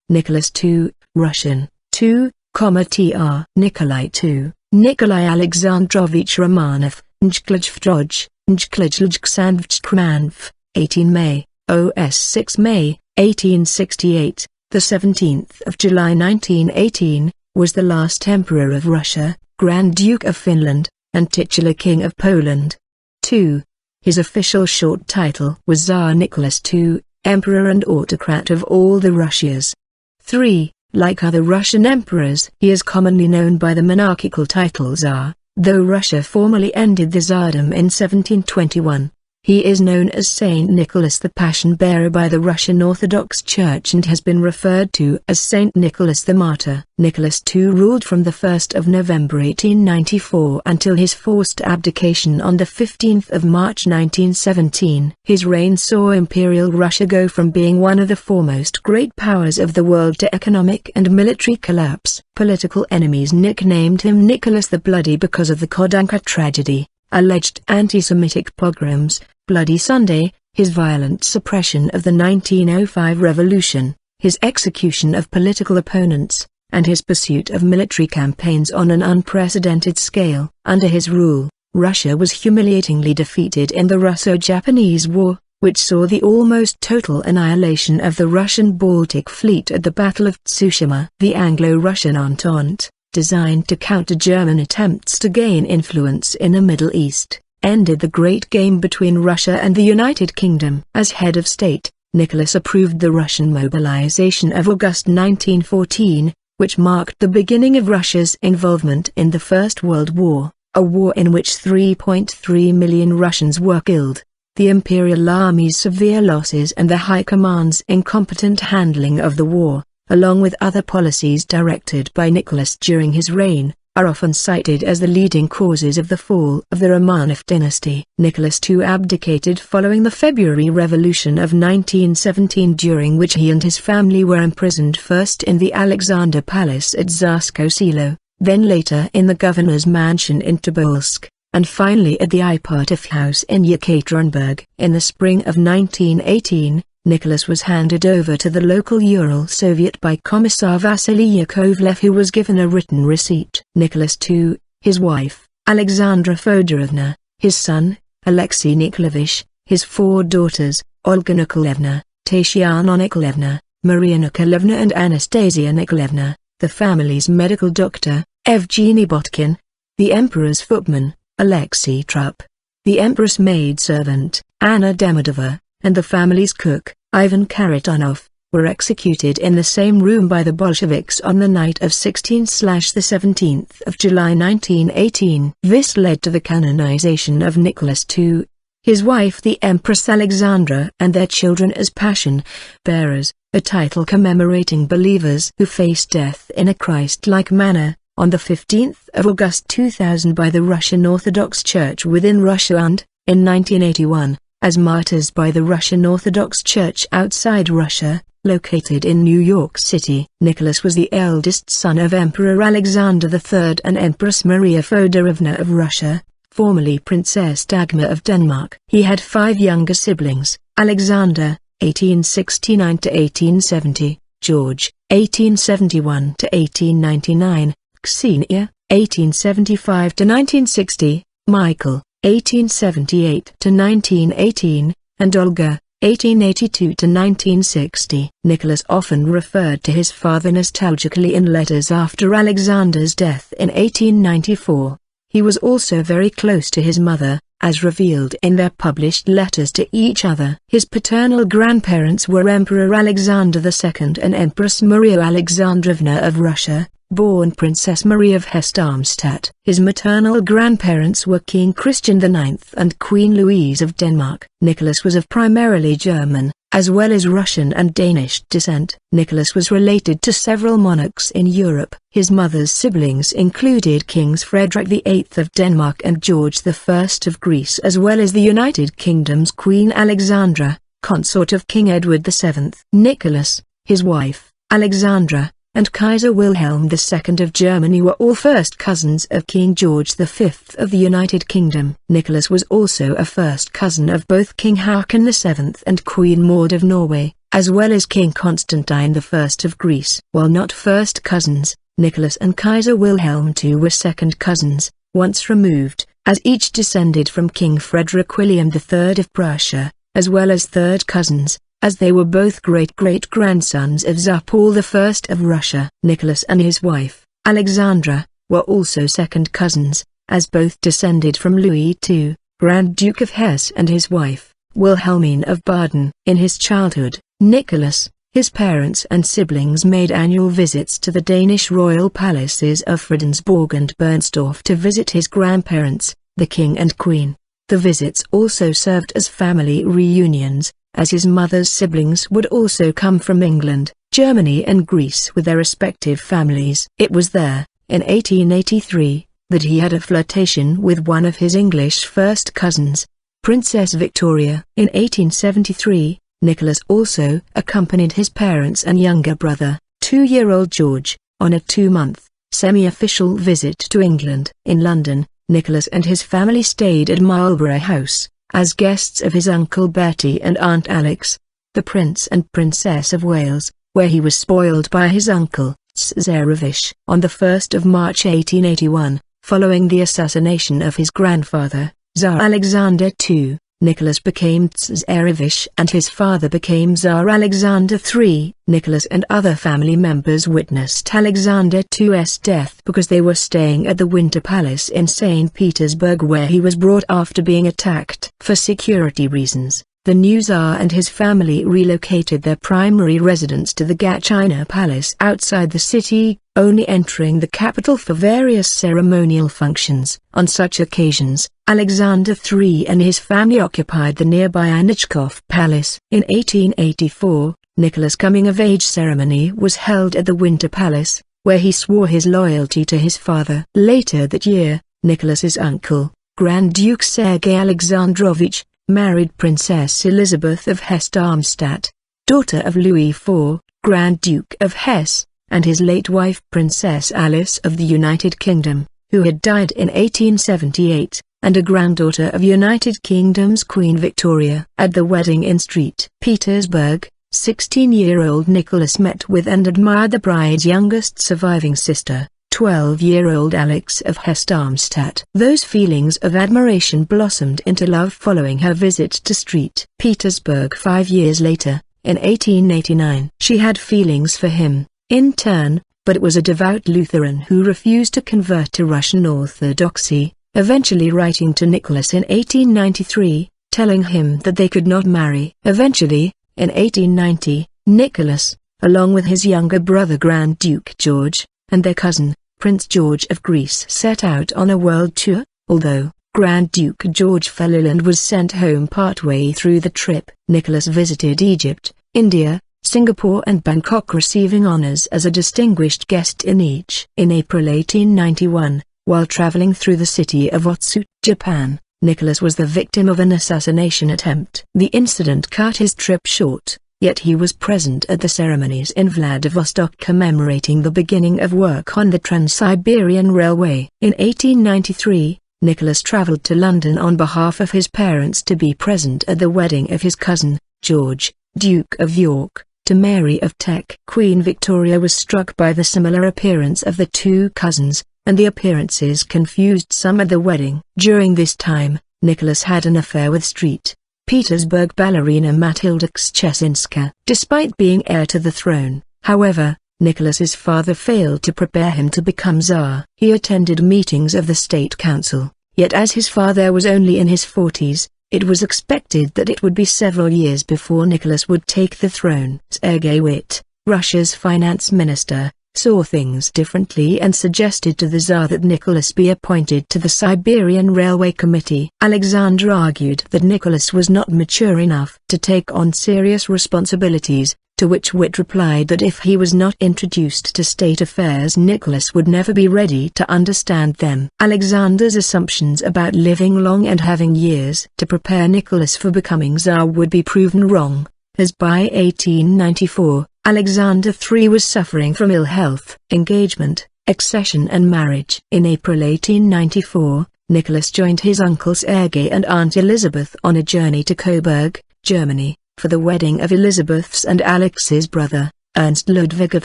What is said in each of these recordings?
Nicholas II, Russian, 2, Tr. Nikolai II, Nikolai Alexandrovich Romanov, nॼɪktože ftṟroj, Nikolai Alexandrovich Romanov, 18 May, OS 6 May, 1868, the 17th of July 1918, was the last Emperor of Russia, Grand Duke of Finland, and titular King of Poland. 2. His official short title was Tsar Nicholas II, Emperor and Autocrat of all the Russias. 3. Like other Russian emperors, he is commonly known by the monarchical title Tsar, though Russia formally ended the Tsardom in 1721. He is known as Saint Nicholas the Passion-Bearer by the Russian Orthodox Church and has been referred to as Saint Nicholas the Martyr. Nicholas II ruled from the 1st of November 1894 until his forced abdication on the 15th of March 1917. His reign saw Imperial Russia go from being one of the foremost great powers of the world to economic and military collapse. Political enemies nicknamed him Nicholas the Bloody because of the Khodynka Tragedy, alleged anti-Semitic pogroms, Bloody Sunday, his violent suppression of the 1905 revolution, his execution of political opponents, and his pursuit of military campaigns on an unprecedented scale. Under his rule, Russia was humiliatingly defeated in the Russo-Japanese War, which saw the almost total annihilation of the Russian Baltic Fleet at the Battle of Tsushima. The Anglo-Russian Entente, designed to counter German attempts to gain influence in the Middle East, ended the great game between Russia and the United Kingdom. As head of state, Nicholas approved the Russian mobilization of August 1914, which marked the beginning of Russia's involvement in the First World War, a war in which 3.3 million Russians were killed. The Imperial Army's severe losses and the High Command's incompetent handling of the war, along with other policies directed by Nicholas during his reign, are often cited as the leading causes of the fall of the Romanov dynasty. Nicholas II abdicated following the February Revolution of 1917, during which he and his family were imprisoned first in the Alexander Palace at Tsarskoye Selo, then later in the governor's mansion in Tobolsk, and finally at the Ipatov house in Yekaterinburg. In the spring of 1918, Nicholas was handed over to the local Ural Soviet by Commissar Vasily Yakovlev, who was given a written receipt. Nicholas II, his wife, Alexandra Fyodorovna, his son, Alexei Nikolaevich, his 4 daughters, Olga Nikolaevna, Tatiana Nikolaevna, Maria Nikolaevna and Anastasia Nikolaevna, the family's medical doctor, Evgeny Botkin, the emperor's footman, Alexei Trupp, the empress maidservant, Anna Demidova, and the family's cook, Ivan Karatanov, were executed in the same room by the Bolsheviks on the night of 16/17 of July 1918. This led to the canonization of Nicholas II, his wife the Empress Alexandra, and their children as Passion-Bearers, a title commemorating believers who face death in a Christ-like manner, on the 15th of August 2000 by the Russian Orthodox Church within Russia and, in 1981, as martyrs by the Russian Orthodox Church outside Russia, located in New York City. Nicholas was the eldest son of Emperor Alexander III and Empress Maria Fyodorovna of Russia, formerly Princess Dagmar of Denmark. He had 5 younger siblings: Alexander, 1869–1870, George, 1871–1899, Ksenia, 1875–1960, Michael, 1878–1918, and Olga, 1882–1960. Nicholas often referred to his father nostalgically in letters after Alexander's death in 1894. He was also very close to his mother, as revealed in their published letters to each other. His paternal grandparents were Emperor Alexander II and Empress Maria Alexandrovna of Russia, born Princess Marie of Hesse-Darmstadt. His maternal grandparents were King Christian IX and Queen Louise of Denmark. Nicholas was of primarily German, as well as Russian and Danish descent. Nicholas was related to several monarchs in Europe. His mother's siblings included Kings Frederick VIII of Denmark and George I of Greece, as well as the United Kingdom's Queen Alexandra, consort of King Edward VII. Nicholas, his wife, Alexandra, and Kaiser Wilhelm II of Germany were all first cousins of King George V of the United Kingdom. Nicholas was also a first cousin of both King Haakon VII and Queen Maud of Norway. as well as King Constantine I of Greece. While not first cousins, Nicholas and Kaiser Wilhelm II were second cousins, once removed, as each descended from King Frederick William III of Prussia, as well as third cousins, as they were both great-great-grandsons of Tsar Paul I of Russia. Nicholas and his wife, Alexandra, were also second cousins, as both descended from Louis II, Grand Duke of Hesse, and his wife, Wilhelmine of Baden. In his childhood, Nicholas, his parents and siblings made annual visits to the Danish royal palaces of Fredensborg and Bernstorff to visit his grandparents, the king and queen. The visits also served as family reunions, as his mother's siblings would also come from England, Germany and Greece with their respective families. It was there, in 1883, that he had a flirtation with one of his English first cousins, Princess Victoria. In 1873, Nicholas also accompanied his parents and younger brother, 2-year-old George, on a 2-month, semi-official visit to England. In London, Nicholas and his family stayed at Marlborough House, as guests of his Uncle Bertie and Aunt Alix, the Prince and Princess of Wales, where he was spoiled by his uncle, Tsarevich. On the 1st of March 1881, following the assassination of his grandfather, Tsar Alexander II, Nicholas became Tsarevich and his father became Tsar Alexander III. Nicholas and other family members witnessed Alexander II's death because they were staying at the Winter Palace in St. Petersburg, where he was brought after being attacked. For security reasons, the new Tsar and his family relocated their primary residence to the Gatchina Palace outside the city, only entering the capital for various ceremonial functions. On such occasions, Alexander III and his family occupied the nearby Anichkov Palace. In 1884, Nicholas' coming-of-age ceremony was held at the Winter Palace, where he swore his loyalty to his father. Later that year, Nicholas's uncle, Grand Duke Sergei Alexandrovich, married Princess Elizabeth of Hesse-Darmstadt, daughter of Louis IV, Grand Duke of Hesse, and his late wife Princess Alice of the United Kingdom, who had died in 1878, and a granddaughter of United Kingdom's Queen Victoria. At the wedding in St. Petersburg, 16-year-old Nicholas met with and admired the bride's youngest surviving sister, 12-year-old Alix of Hesse-Darmstadt. Those feelings of admiration blossomed into love following her visit to St. Petersburg 5 years later, in 1889. She had feelings for him, in turn, but it was a devout Lutheran who refused to convert to Russian Orthodoxy, eventually writing to Nicholas in 1893, telling him that they could not marry. Eventually, in 1890, Nicholas, along with his younger brother Grand Duke George, and their cousin, Prince George of Greece, set out on a world tour, although Grand Duke George fell ill and was sent home partway through the trip. Nicholas visited Egypt, India, Singapore and Bangkok, receiving honors as a distinguished guest in each. In April 1891, while traveling through the city of Otsu, Japan, Nicholas was the victim of an assassination attempt. The incident cut his trip short, yet he was present at the ceremonies in Vladivostok commemorating the beginning of work on the Trans-Siberian Railway. In 1893, Nicholas traveled to London on behalf of his parents to be present at the wedding of his cousin, George, Duke of York, to Mary of Teck. Queen Victoria was struck by the similar appearance of the two cousins, and the appearances confused some at the wedding. During this time, Nicholas had an affair with St. Petersburg ballerina Matilda Kschessinska. Despite being heir to the throne, however, Nicholas's father failed to prepare him to become Tsar. He attended meetings of the State Council, yet as his father was only in his 40s, it was expected that it would be several years before Nicholas would take the throne. Sergei Witte, Russia's finance minister, saw things differently and suggested to the Tsar that Nicholas be appointed to the Siberian Railway Committee. Alexander argued that Nicholas was not mature enough to take on serious responsibilities, to which Witte replied that if he was not introduced to state affairs, Nicholas would never be ready to understand them. Alexander's assumptions about living long and having years to prepare Nicholas for becoming Tsar would be proven wrong, as by 1894, Alexander III was suffering from ill health. Engagement, accession and marriage. In April 1894, Nicholas joined his uncle Sergei and Aunt Elizabeth on a journey to Coburg, Germany, for the wedding of Elizabeth's and Alex's brother, Ernst Ludwig of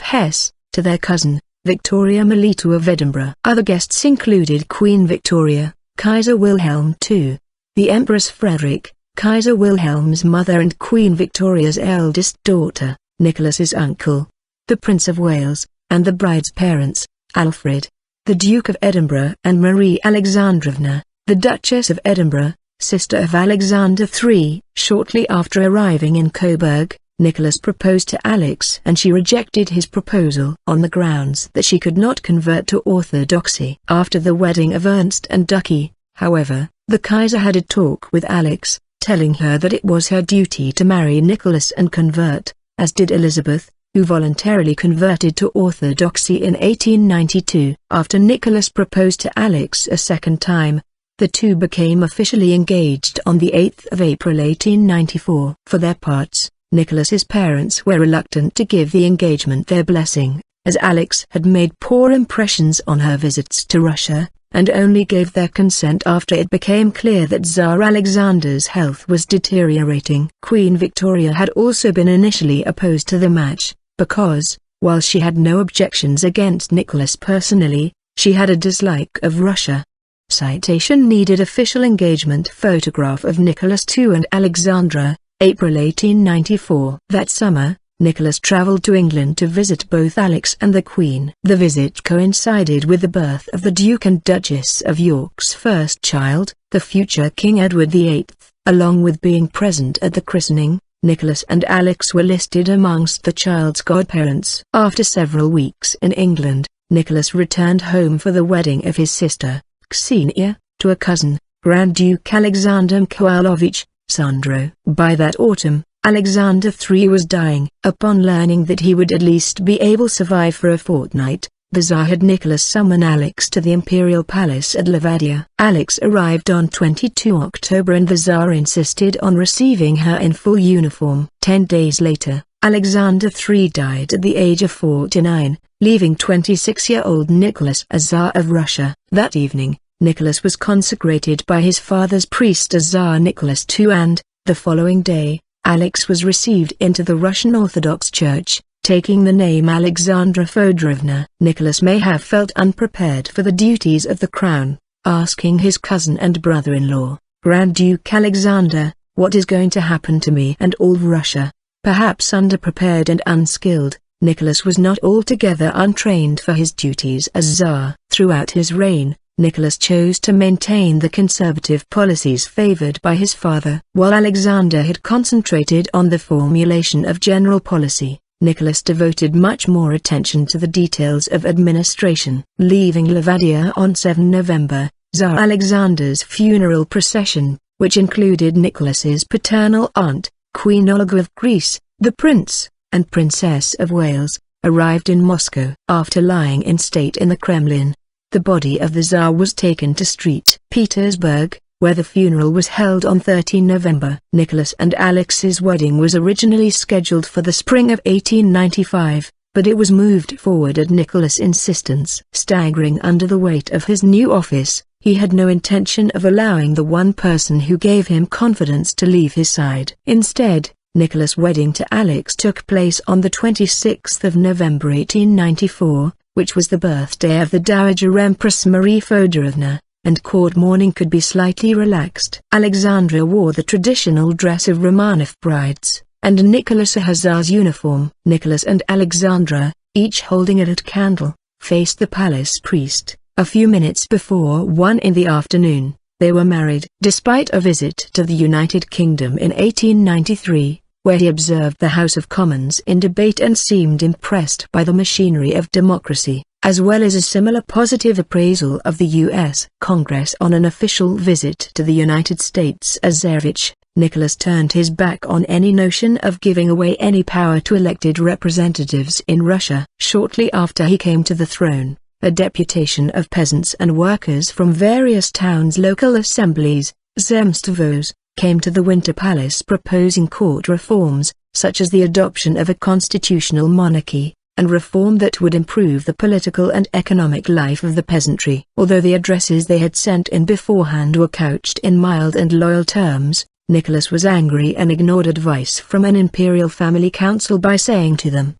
Hesse, to their cousin, Victoria Melita of Edinburgh. Other guests included Queen Victoria, Kaiser Wilhelm II, the Empress Frederick, Kaiser Wilhelm's mother and Queen Victoria's eldest daughter, Nicholas's uncle, the Prince of Wales, and the bride's parents, Alfred, the Duke of Edinburgh, and Marie Alexandrovna, the Duchess of Edinburgh, sister of Alexander III. Shortly after arriving in Coburg, Nicholas proposed to Alex and she rejected his proposal on the grounds that she could not convert to Orthodoxy. After the wedding of Ernst and Ducky, however, the Kaiser had a talk with Alex, telling her that it was her duty to marry Nicholas and convert, as did Elizabeth, who voluntarily converted to Orthodoxy in 1892. After Nicholas proposed to Alex a second time, the two became officially engaged on the 8th of April 1894. For their parts, Nicholas's parents were reluctant to give the engagement their blessing, as Alex had made poor impressions on her visits to Russia, and only gave their consent after it became clear that Tsar Alexander's health was deteriorating. Queen Victoria had also been initially opposed to the match, because, while she had no objections against Nicholas personally, she had a dislike of Russia. Citation needed official engagement photograph of Nicholas II and Alexandra, April 1894. That summer, Nicholas travelled to England to visit both Alex and the Queen. The visit coincided with the birth of the Duke and Duchess of York's first child, the future King Edward VIII. Along with being present at the christening, Nicholas and Alex were listed amongst the child's godparents. After several weeks in England, Nicholas returned home for the wedding of his sister, Ksenia, to a cousin, Grand Duke Alexander Mikhailovich Sandro. By that autumn, Alexander III was dying. Upon learning that he would at least be able to survive for a fortnight, the Tsar had Nicholas summon Alex to the Imperial Palace at Levadia. Alex arrived on 22 October and the Tsar insisted on receiving her in full uniform. 10 days later, Alexander III died at the age of 49, leaving 26-year-old Nicholas as Tsar of Russia. That evening, Nicholas was consecrated by his father's priest as Tsar Nicholas II and, the following day, Alex was received into the Russian Orthodox Church, taking the name Alexandra Fyodorovna. Nicholas may have felt unprepared for the duties of the crown, asking his cousin and brother-in-law, Grand Duke Alexander, "What is going to happen to me and all Russia?" Perhaps underprepared and unskilled, Nicholas was not altogether untrained for his duties as Tsar. Throughout his reign, Nicholas chose to maintain the conservative policies favored by his father. While Alexander had concentrated on the formulation of general policy, Nicholas devoted much more attention to the details of administration. Leaving Levadia on 7 November, Tsar Alexander's funeral procession, which included Nicholas's paternal aunt, Queen Olga of Greece, the Prince and Princess of Wales, arrived in Moscow. After lying in state in the Kremlin, the body of the Tsar was taken to St. Petersburg, where the funeral was held on 13 November. Nicholas and Alex's wedding was originally scheduled for the spring of 1895, but it was moved forward at Nicholas' insistence. Staggering under the weight of his new office, he had no intention of allowing the one person who gave him confidence to leave his side. Instead, Nicholas' wedding to Alex took place on the 26th of November 1894, which was the birthday of the Dowager Empress Marie Fyodorovna, and court mourning could be slightly relaxed. Alexandra wore the traditional dress of Romanov brides, and Nicholas a hussar's uniform. Nicholas and Alexandra, each holding a lit candle, faced the palace priest. A few minutes before 1 in the afternoon, they were married. Despite a visit to the United Kingdom in 1893, where he observed the House of Commons in debate and seemed impressed by the machinery of democracy, as well as a similar positive appraisal of the U.S. Congress on an official visit to the United States as Tsarevich, Nicholas turned his back on any notion of giving away any power to elected representatives in Russia. Shortly after he came to the throne, a deputation of peasants and workers from various towns' local assemblies, zemstvos, came to the Winter Palace proposing court reforms, such as the adoption of a constitutional monarchy, and reform that would improve the political and economic life of the peasantry. Although the addresses they had sent in beforehand were couched in mild and loyal terms, Nicholas was angry and ignored advice from an imperial family council by saying to them,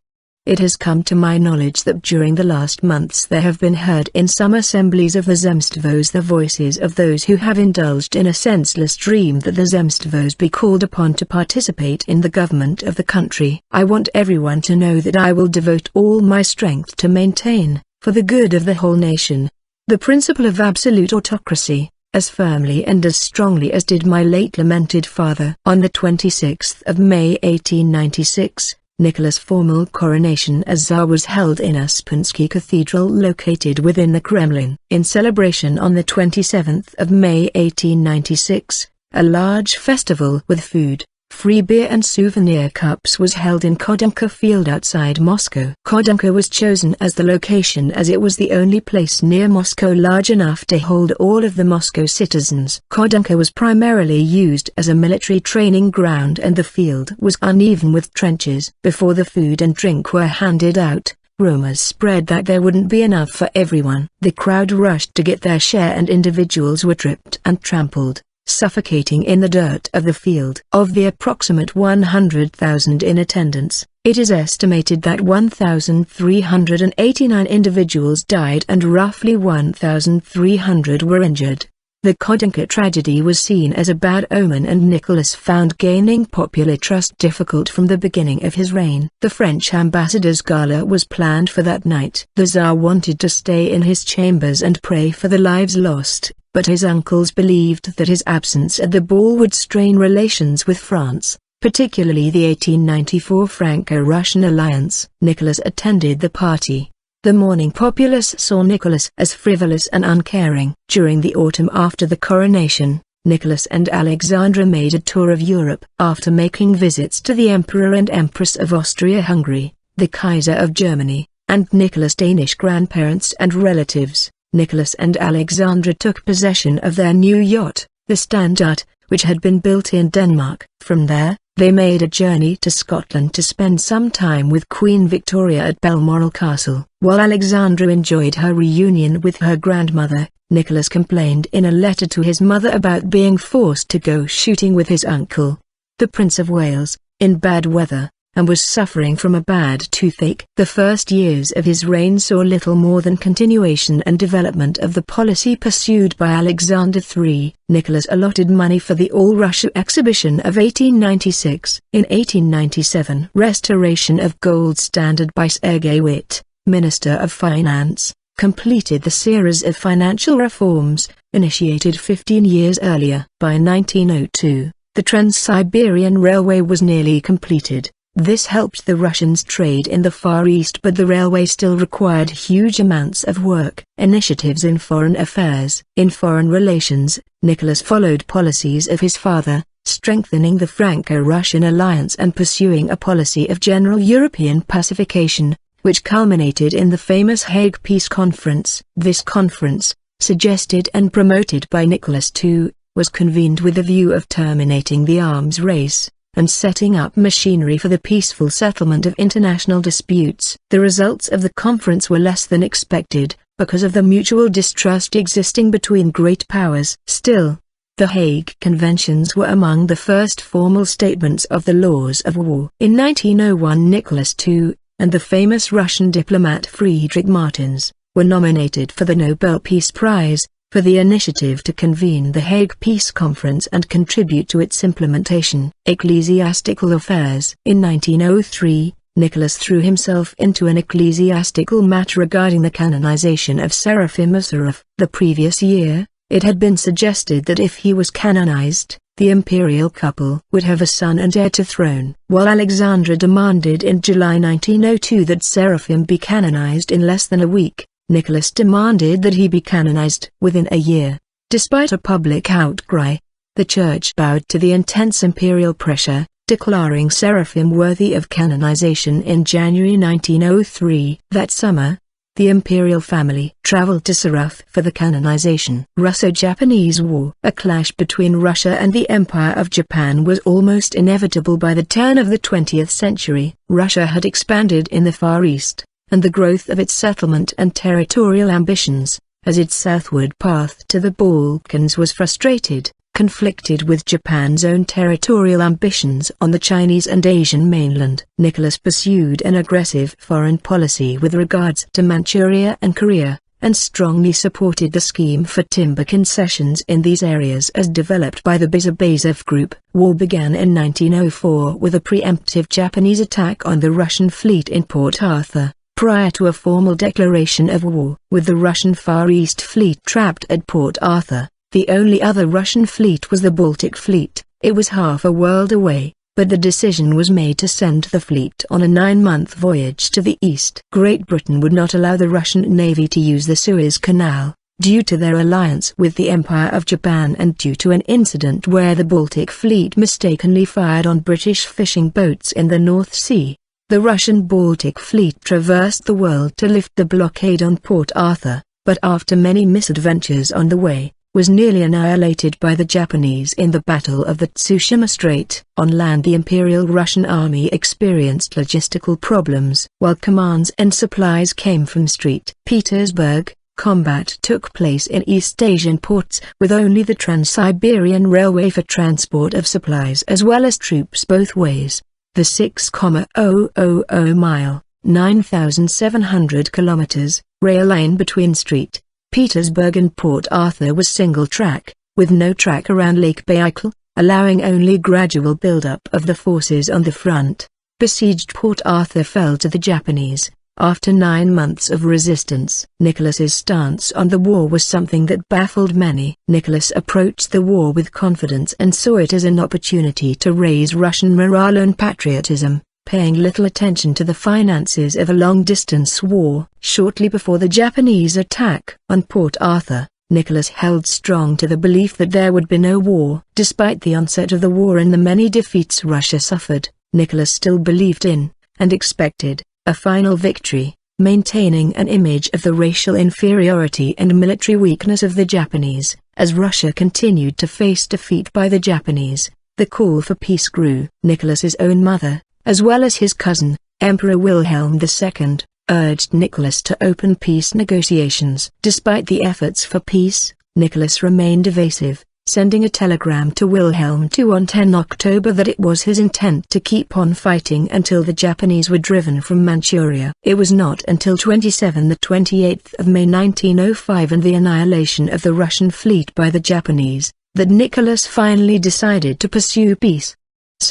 "It has come to my knowledge that during the last months there have been heard in some assemblies of the Zemstvos the voices of those who have indulged in a senseless dream that the Zemstvos be called upon to participate in the government of the country. I want everyone to know that I will devote all my strength to maintain, for the good of the whole nation, the principle of absolute autocracy, as firmly and as strongly as did my late lamented father." On the 26th of May 1896, Nicholas' formal coronation as Tsar was held in Uspensky Cathedral located within the Kremlin. In celebration on the 27th of May 1896, a large festival with food, free beer and souvenir cups was held in Khodynka Field outside Moscow. Khodynka was chosen as the location as it was the only place near Moscow large enough to hold all of the Moscow citizens. Khodynka was primarily used as a military training ground and the field was uneven with trenches. Before the food and drink were handed out, rumors spread that there wouldn't be enough for everyone. The crowd rushed to get their share and individuals were tripped and trampled, suffocating in the dirt of the field. Of the approximate 100,000 in attendance, it is estimated that 1,389 individuals died and roughly 1,300 were injured. The Khodynka tragedy was seen as a bad omen and Nicholas found gaining popular trust difficult from the beginning of his reign. The French ambassador's gala was planned for that night. The Tsar wanted to stay in his chambers and pray for the lives lost, but his uncles believed that his absence at the ball would strain relations with France, particularly the 1894 Franco-Russian alliance. Nicholas attended the party. The morning populace saw Nicholas as frivolous and uncaring. During the autumn after the coronation, Nicholas and Alexandra made a tour of Europe. After making visits to the Emperor and Empress of Austria-Hungary, the Kaiser of Germany, and Nicholas' Danish grandparents and relatives, Nicholas and Alexandra took possession of their new yacht, the Standard, which had been built in Denmark. From there, they made a journey to Scotland to spend some time with Queen Victoria at Balmoral Castle. While Alexandra enjoyed her reunion with her grandmother, Nicholas complained in a letter to his mother about being forced to go shooting with his uncle, the Prince of Wales, in bad weather, and was suffering from a bad toothache. The first years of his reign saw little more than continuation and development of the policy pursued by Alexander III. Nicholas allotted money for the All-Russia exhibition of 1896. In 1897, restoration of gold standard by Sergei Witte, Minister of Finance, completed the series of financial reforms, initiated 15 years earlier. By 1902, the Trans-Siberian Railway was nearly completed. This helped the Russians trade in the Far East, but the railway still required huge amounts of work. Initiatives in foreign affairs. In foreign relations, Nicholas followed policies of his father, strengthening the Franco-Russian alliance and pursuing a policy of general European pacification, which culminated in the famous Hague Peace Conference. This conference, suggested and promoted by Nicholas II, was convened with the view of terminating the arms race and setting up machinery for the peaceful settlement of international disputes. The results of the conference were less than expected, because of the mutual distrust existing between great powers. Still, the Hague Conventions were among the first formal statements of the laws of war. In 1901, Nicholas II, and the famous Russian diplomat Friedrich Martens, were nominated for the Nobel Peace Prize, for the initiative to convene the Hague Peace Conference and contribute to its implementation. Ecclesiastical affairs. In 1903, Nicholas threw himself into an ecclesiastical matter regarding the canonization of Seraphim Musarraf. The previous year, it had been suggested that if he was canonized, the imperial couple would have a son and heir to throne. While Alexandra demanded in July 1902 that Seraphim be canonized in less than a week, Nicholas demanded that he be canonized within a year. Despite a public outcry, the Church bowed to the intense imperial pressure, declaring Seraphim worthy of canonization in January 1903. That summer, the imperial family traveled to Saraf for the canonization. Russo-Japanese War. A clash between Russia and the Empire of Japan was almost inevitable by the turn of the 20th century. Russia had expanded in the Far East, and the growth of its settlement and territorial ambitions, as its southward path to the Balkans was frustrated. conflicted with Japan's own territorial ambitions on the Chinese and Asian mainland. Nicholas pursued an aggressive foreign policy with regards to Manchuria and Korea, and strongly supported the scheme for timber concessions in these areas as developed by the Bizabazov Group. War began in 1904 with a preemptive Japanese attack on the Russian fleet in Port Arthur, prior to a formal declaration of war. With the Russian Far East Fleet trapped at Port Arthur, the only other Russian fleet was the Baltic Fleet. It was half a world away, but the decision was made to send the fleet on a 9-month voyage to the east. Great Britain would not allow the Russian Navy to use the Suez Canal, due to their alliance with the Empire of Japan and due to an incident where the Baltic Fleet mistakenly fired on British fishing boats in the North Sea. The Russian Baltic Fleet traversed the world to lift the blockade on Port Arthur, but after many misadventures on the way, was nearly annihilated by the Japanese in the Battle of the Tsushima Strait. On land, the Imperial Russian Army experienced logistical problems. While commands and supplies came from St. Petersburg, combat took place in East Asian ports, with only the Trans-Siberian Railway for transport of supplies as well as troops both ways. The 6,000-mile, 9,700 kilometers, rail line between St. Petersburg and Port Arthur was single-track, with no track around Lake Baikal, allowing only gradual build-up of the forces on the front. Besieged Port Arthur fell to the Japanese, after 9 months of resistance. Nicholas's stance on the war was something that baffled many. Nicholas approached the war with confidence and saw it as an opportunity to raise Russian morale and patriotism, paying little attention to the finances of a long-distance war. Shortly before the Japanese attack on Port Arthur, Nicholas held strong to the belief that there would be no war. Despite the onset of the war and the many defeats Russia suffered, Nicholas still believed in, and expected, a final victory, maintaining an image of the racial inferiority and military weakness of the Japanese. As Russia continued to face defeat by the Japanese, the call for peace grew. Nicholas's own mother, as well as his cousin, Emperor Wilhelm II, urged Nicholas to open peace negotiations. Despite the efforts for peace, Nicholas remained evasive, sending a telegram to Wilhelm II on 10 October that it was his intent to keep on fighting until the Japanese were driven from Manchuria. It was not until the 28th of May 1905 and the annihilation of the Russian fleet by the Japanese, that Nicholas finally decided to pursue peace.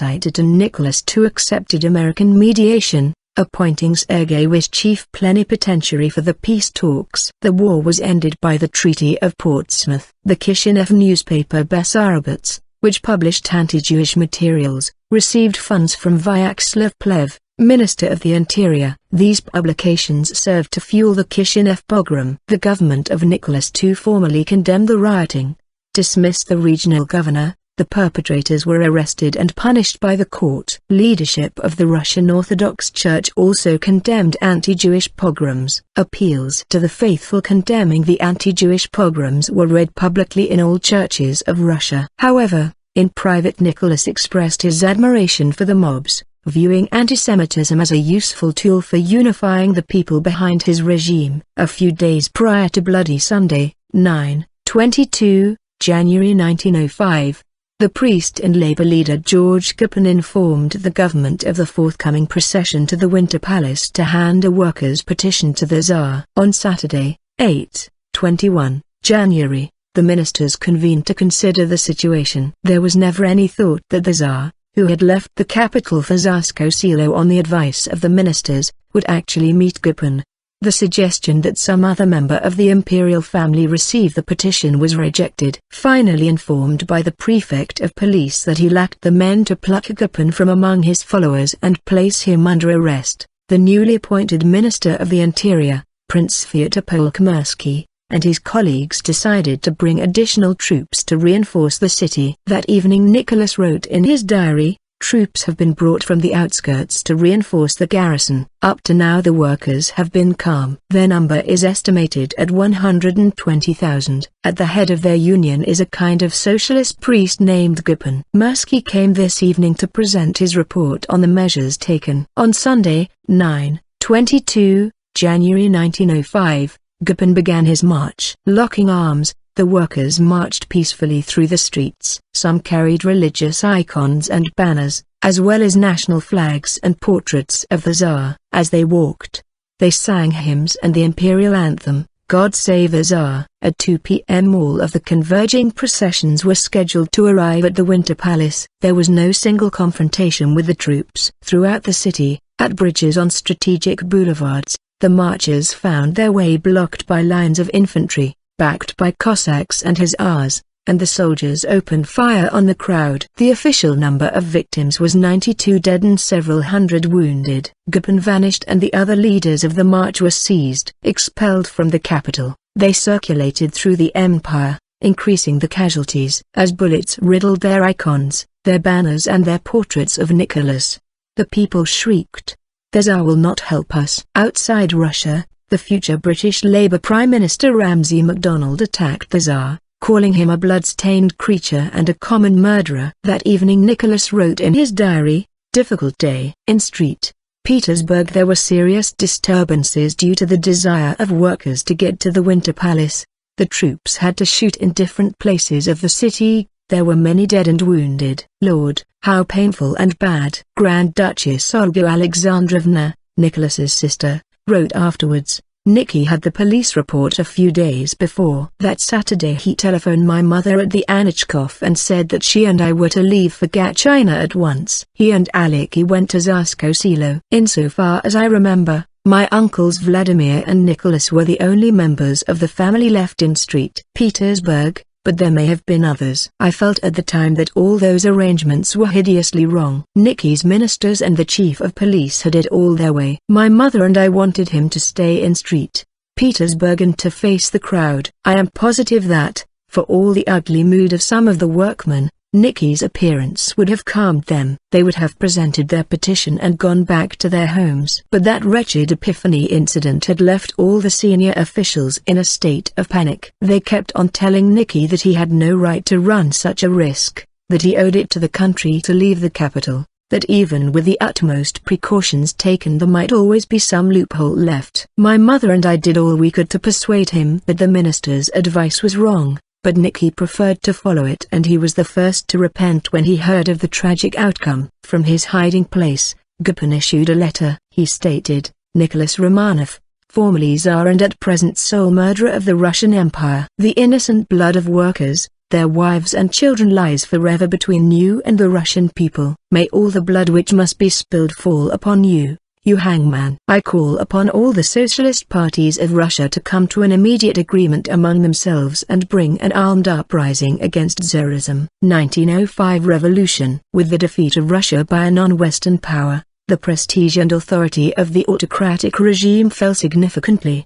And Nicholas II accepted American mediation, appointing Sergei as chief plenipotentiary for the peace talks. The war was ended by the Treaty of Portsmouth. The Kishinev newspaper Bessarabets, which published anti-Jewish materials, received funds from Vyacheslav Plev, Minister of the Interior. These publications served to fuel the Kishinev pogrom. The government of Nicholas II formally condemned the rioting, dismissed the regional governor. The perpetrators were arrested and punished by the court. Leadership of the Russian Orthodox Church also condemned anti-Jewish pogroms. Appeals to the faithful condemning the anti-Jewish pogroms were read publicly in all churches of Russia. However, in private Nicholas expressed his admiration for the mobs, viewing anti-Semitism as a useful tool for unifying the people behind his regime. A few days prior to Bloody Sunday, 22 January 1905, the priest and labor leader George Gipin informed the government of the forthcoming procession to the Winter Palace to hand a workers' petition to the Tsar. On Saturday, 21 January, the ministers convened to consider the situation. There was never any thought that the Tsar, who had left the capital for Tsarskoye Selo on the advice of the ministers, would actually meet Gipin. The suggestion that some other member of the imperial family receive the petition was rejected. Finally informed by the prefect of police that he lacked the men to pluck Gipin from among his followers and place him under arrest, the newly appointed Minister of the Interior, Prince Sviatopolk Mirsky, and his colleagues decided to bring additional troops to reinforce the city. That evening Nicholas wrote in his diary, "Troops have been brought from the outskirts to reinforce the garrison. Up to now the workers have been calm. Their number is estimated at 120,000. At the head of their union is a kind of socialist priest named Gipin." Mirsky came this evening to present his report on the measures taken. On Sunday, 22 January 1905, Gipin began his march. Locking arms, The workers marched peacefully through the streets. Some carried religious icons and banners, as well as national flags and portraits of the Tsar. As they walked, they sang hymns and the imperial anthem, God Save the Tsar. At 2 p.m. all of the converging processions were scheduled to arrive at the Winter Palace. There was no single confrontation with the troops. Throughout the city, at bridges on strategic boulevards, the marchers found their way blocked by lines of infantry, backed by Cossacks and Hussars, and the soldiers opened fire on the crowd. The official number of victims was 92 dead and several hundred wounded. Gupin vanished and the other leaders of the march were seized. Expelled from the capital, they circulated through the empire, increasing the casualties. As bullets riddled their icons, their banners and their portraits of Nicholas, the people shrieked, "The Tsar will not help us." Outside Russia, the future British Labour Prime Minister Ramsay MacDonald attacked the Tsar, calling him a blood-stained creature and a common murderer. That evening Nicholas wrote in his diary, "Difficult day." In St. Petersburg there were serious disturbances due to the desire of workers to get to the Winter Palace. The troops had to shoot in different places of the city. There were many dead and wounded. Lord, how painful and bad. Grand Duchess Olga Alexandrovna, Nicholas's sister, wrote afterwards, "Nikki had the police report a few days before. That Saturday he telephoned my mother at the nyə_ktože and said that she and I were to leave for Gatchina at once. He and Aleki went to Tsarskoye Selo. Insofar as I remember, my uncles Vladimir and Nicholas were the only members of the family left in St. Petersburg, but there may have been others. I felt at the time that all those arrangements were hideously wrong. Nikki's ministers and the chief of police had it all their way. My mother and I wanted him to stay in St. Petersburg and to face the crowd. I am positive that, for all the ugly mood of some of the workmen, Nikki's appearance would have calmed them. They would have presented their petition and gone back to their homes. But that wretched Epiphany incident had left all the senior officials in a state of panic. They kept on telling Nikki that he had no right to run such a risk, that he owed it to the country to leave the capital, that even with the utmost precautions taken there might always be some loophole left. My mother and I did all we could to persuade him that the minister's advice was wrong, but Nikki preferred to follow it, and he was the first to repent when he heard of the tragic outcome. From his hiding place, Gupin issued a letter. He stated, "Nicholas Romanov, formerly Tsar and at present sole murderer of the Russian Empire. The innocent blood of workers, their wives and children lies forever between you and the Russian people. May all the blood which must be spilled fall upon you, you hangman. I call upon all the socialist parties of Russia to come to an immediate agreement among themselves and bring an armed uprising against Tsarism." 1905 Revolution. With the defeat of Russia by a non-Western power, the prestige and authority of the autocratic regime fell significantly.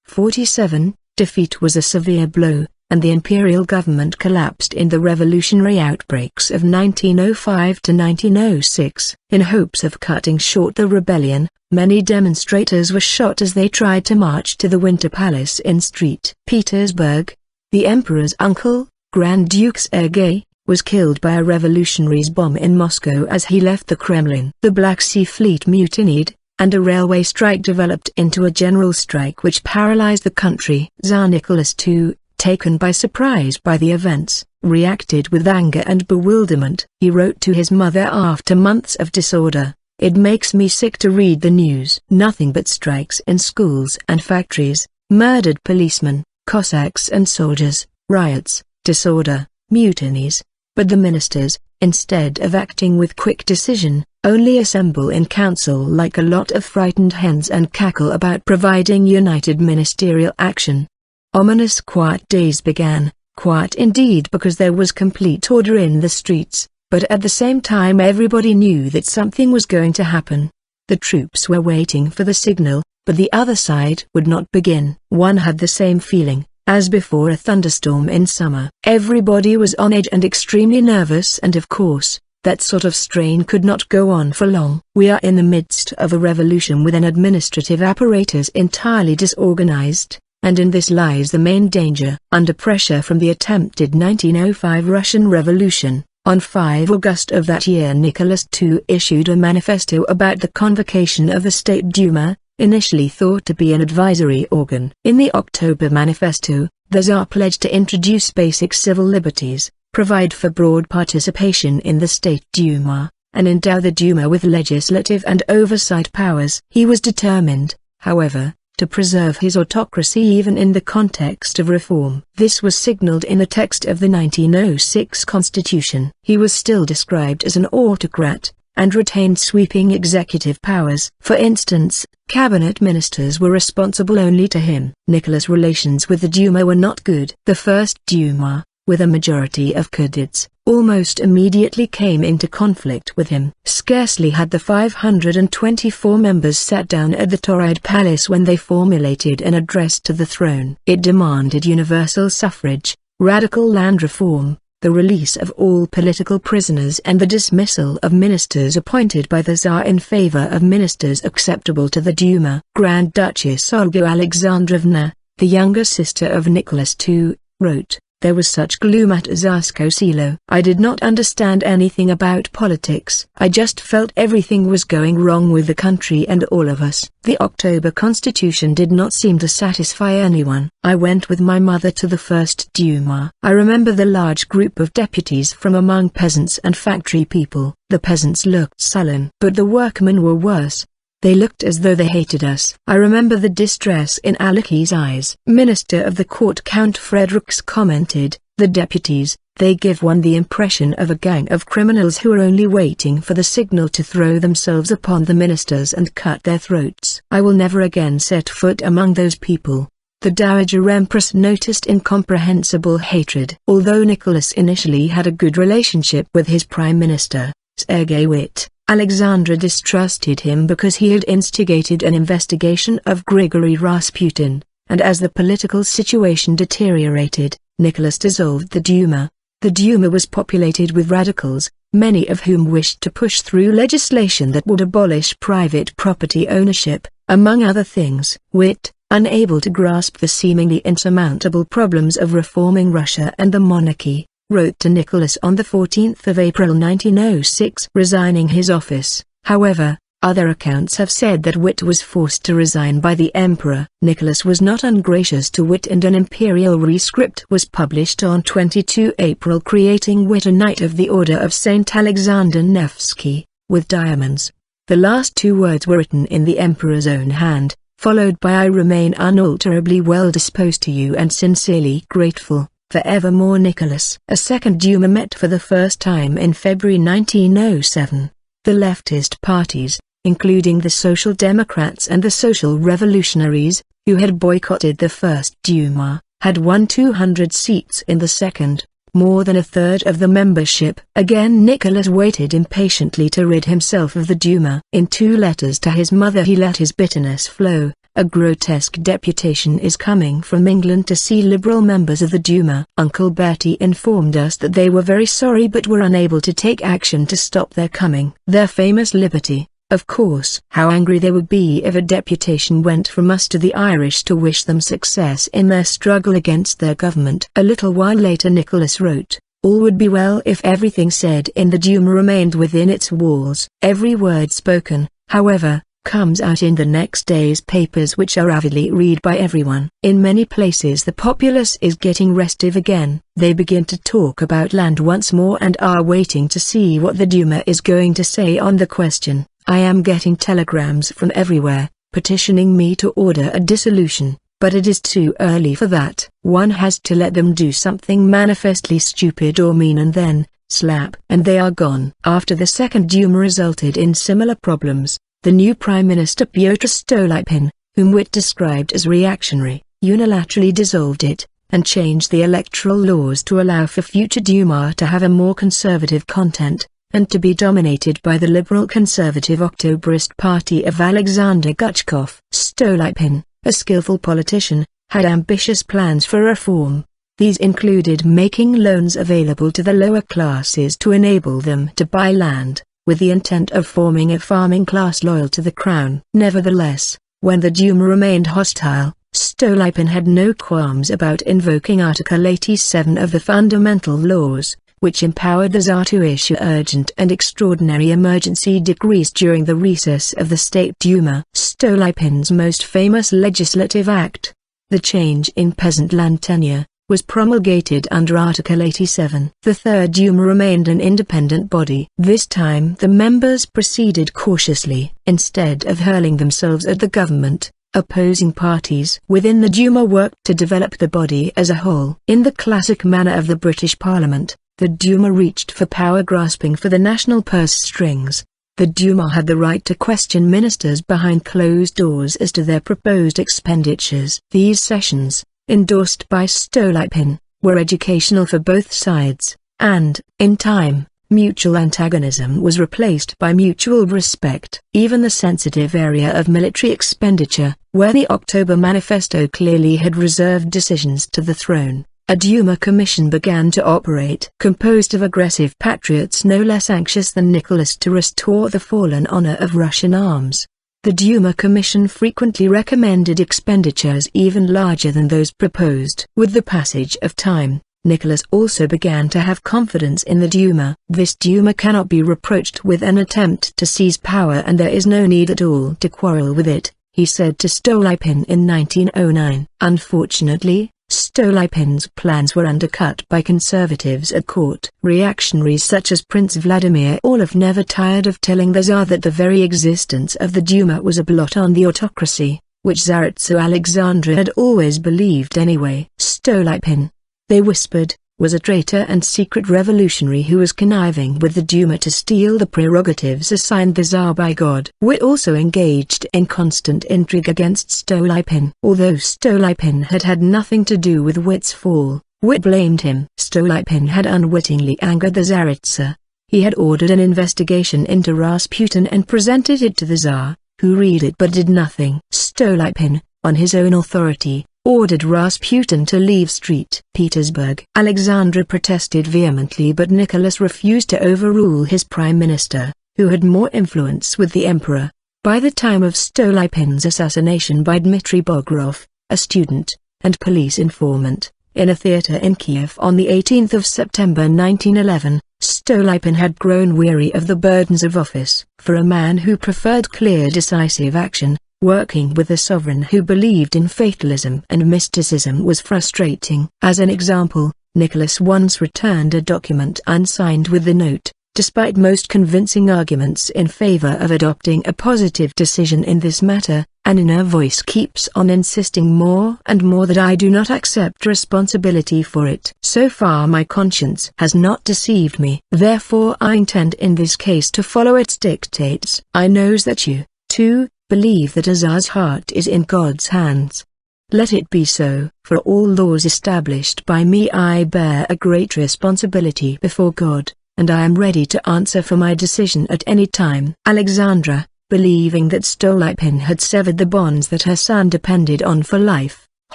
47. Defeat was a severe blow, and the imperial government collapsed in the revolutionary outbreaks of 1905 to 1906. In hopes of cutting short the rebellion, many demonstrators were shot as they tried to march to the Winter Palace in St. Petersburg. The emperor's uncle, Grand Duke Sergei, was killed by a revolutionary's bomb in Moscow as he left the Kremlin. The Black Sea Fleet mutinied, and a railway strike developed into a general strike which paralyzed the country. Tsar Nicholas II, taken by surprise by the events, reacted with anger and bewilderment. He wrote to his mother after months of disorder, "It makes me sick to read the news. Nothing but strikes in schools and factories, murdered policemen, Cossacks and soldiers, riots, disorder, mutinies." But the ministers, instead of acting with quick decision, only assemble in council like a lot of frightened hens and cackle about providing united ministerial action. Ominous quiet days began, quiet indeed because there was complete order in the streets, but at the same time everybody knew that something was going to happen. The troops were waiting for the signal, but the other side would not begin. One had the same feeling, as before a thunderstorm in summer. Everybody was on edge and extremely nervous, and of course, that sort of strain could not go on for long. We are in the midst of a revolution with an administrative apparatus entirely disorganized, and in this lies the main danger. Under pressure from the attempted 1905 Russian Revolution, on 5 August of that year Nicholas II issued a manifesto about the convocation of the State Duma, initially thought to be an advisory organ. In the October manifesto, The Tsar pledged to introduce basic civil liberties, provide for broad participation in the State Duma, and endow the Duma with legislative and oversight powers. He was determined, however, to preserve his autocracy even in the context of reform. This was signaled in the text of the 1906 constitution. He was still described as an autocrat, and retained sweeping executive powers. For instance, cabinet ministers were responsible only to him. Nicholas' relations with the Duma were not good. The first Duma, with a majority of Khudids, almost immediately came into conflict with him. Scarcely had the 524 members sat down at the Tauride Palace when they formulated an address to the throne. It demanded universal suffrage, radical land reform, the release of all political prisoners and the dismissal of ministers appointed by the Tsar in favor of ministers acceptable to the Duma. Grand Duchess Olga Alexandrovna, the younger sister of Nicholas II, wrote, "There was such gloom at Tsarskoe Selo. I did not understand anything about politics. I just felt everything was going wrong with the country and all of us. The October Constitution did not seem to satisfy anyone. I went with my mother to the first Duma. I remember the large group of deputies from among peasants and factory people. The peasants looked sullen, but the workmen were worse. They looked as though they hated us. I remember the distress in Aleki's eyes." Minister of the Court Count Fredericks commented, "The deputies, they give one the impression of a gang of criminals who are only waiting for the signal to throw themselves upon the ministers and cut their throats. I will never again set foot among those people." The Dowager Empress noticed incomprehensible hatred. Although Nicholas initially had a good relationship with his prime minister, Sergei Witte, Alexandra distrusted him because he had instigated an investigation of Grigory Rasputin, and as the political situation deteriorated, Nicholas dissolved the Duma. The Duma was populated with radicals, many of whom wished to push through legislation that would abolish private property ownership, among other things. Witte, unable to grasp the seemingly insurmountable problems of reforming Russia and the monarchy, wrote to Nicholas on 14 April 1906 resigning his office. However, other accounts have said that Witte was forced to resign by the emperor. Nicholas was not ungracious to Witte, and an imperial rescript was published on 22 April creating Witte a Knight of the Order of Saint Alexander Nevsky, with diamonds. The last two words were written in the emperor's own hand, followed by "I remain unalterably well disposed to you and sincerely grateful. Forevermore Nicholas." A second Duma met for the first time in February 1907. The leftist parties, including the Social Democrats and the Social Revolutionaries, who had boycotted the first Duma, had won 200 seats in the second, more than a third of the membership. Again Nicholas waited impatiently to rid himself of the Duma. In two letters to his mother he let his bitterness flow. "A grotesque deputation is coming from England to see liberal members of the Duma. Uncle Bertie informed us that they were very sorry but were unable to take action to stop their coming. Their famous liberty, of course. How angry they would be if a deputation went from us to the Irish to wish them success in their struggle against their government." A little while later Nicholas wrote, "All would be well if everything said in the Duma remained within its walls." Every word spoken, however, comes out in the next day's papers, which are avidly read by everyone. In many places the populace is getting restive again. They begin to talk about land once more and are waiting to see what the Duma is going to say on the question. I am getting telegrams from everywhere, petitioning me to order a dissolution, but it is too early for that. One has to let them do something manifestly stupid or mean and then, slap, and they are gone. After the second Duma resulted in similar problems, the new Prime Minister Pyotr Stolypin, whom Witte described as reactionary, unilaterally dissolved it, and changed the electoral laws to allow for future Duma to have a more conservative content, and to be dominated by the liberal conservative Octoberist party of Alexander Guchkov. Stolypin, a skillful politician, had ambitious plans for reform. These included making loans available to the lower classes to enable them to buy land, with the intent of forming a farming class loyal to the crown. Nevertheless, when the Duma remained hostile, Stolypin had no qualms about invoking Article 87 of the Fundamental Laws, which empowered the Tsar to issue urgent and extraordinary emergency decrees during the recess of the State Duma. Stolypin's most famous legislative act, The change in peasant land tenure was promulgated under Article 87. The Third Duma remained an independent body. This time the members proceeded cautiously. Instead of hurling themselves at the government, opposing parties within the Duma worked to develop the body as a whole. In the classic manner of the British Parliament, the Duma reached for power grasping for the national purse strings. The Duma had the right to question ministers behind closed doors as to their proposed expenditures. These sessions, endorsed by Stolypin, were educational for both sides, and, in time, mutual antagonism was replaced by mutual respect. Even the sensitive area of military expenditure, where the October Manifesto clearly had reserved decisions to the throne, a Duma commission began to operate, composed of aggressive patriots no less anxious than Nicholas to restore the fallen honor of Russian arms. The Duma Commission frequently recommended expenditures even larger than those proposed. With the passage of time, Nicholas also began to have confidence in the Duma. This Duma cannot be reproached with an attempt to seize power, and there is no need at all to quarrel with it, he said to Stolypin in 1909. Unfortunately, Stolypin's plans were undercut by conservatives at court. Reactionaries such as Prince Vladimir Orlov never tired of telling the Tsar that the very existence of the Duma was a blot on the autocracy, which Tsaritsa Alexandra had always believed anyway. Stolypin, they whispered, was a traitor and secret revolutionary who was conniving with the Duma to steal the prerogatives assigned the Tsar by God. Witt also engaged in constant intrigue against Stolypin. Although Stolypin had had nothing to do with Witt's fall, Witt blamed him. Stolypin had unwittingly angered the Tsaritsa. He had ordered an investigation into Rasputin and presented it to the Tsar, who read it but did nothing. Stolypin, on his own authority, ordered Rasputin to leave St. Petersburg. Alexandra protested vehemently, but Nicholas refused to overrule his prime minister, who had more influence with the emperor. By the time of Stolypin's assassination by Dmitry Bogrov, a student and police informant, in a theater in Kiev on the 18th of September 1911, Stolypin had grown weary of the burdens of office. For a man who preferred clear decisive action, working with a sovereign who believed in fatalism and mysticism was frustrating. As an example, Nicholas once returned a document unsigned with the note, "Despite most convincing arguments in favor of adopting a positive decision in this matter, an inner voice keeps on insisting more and more that I do not accept responsibility for it. So far my conscience has not deceived me. Therefore I intend in this case to follow its dictates. I knows that you, too, believe that a Tsar's heart is in God's hands. Let it be so. For all laws established by me I bear a great responsibility before God, and I am ready to answer for my decision at any time." Alexandra, believing that Stolypin had severed the bonds that her son depended on for life,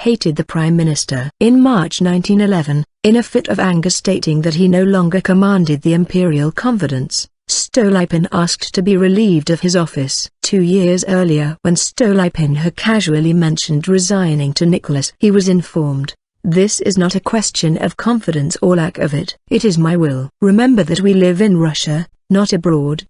hated the prime minister. In March 1911, in a fit of anger stating that he no longer commanded the imperial confidence, Stolypin asked to be relieved of his office. 2 years earlier, when Stolypin had casually mentioned resigning to Nicholas, he was informed, "This is not a question of confidence or lack of it. It is my will. Remember that we live in Russia, not abroad.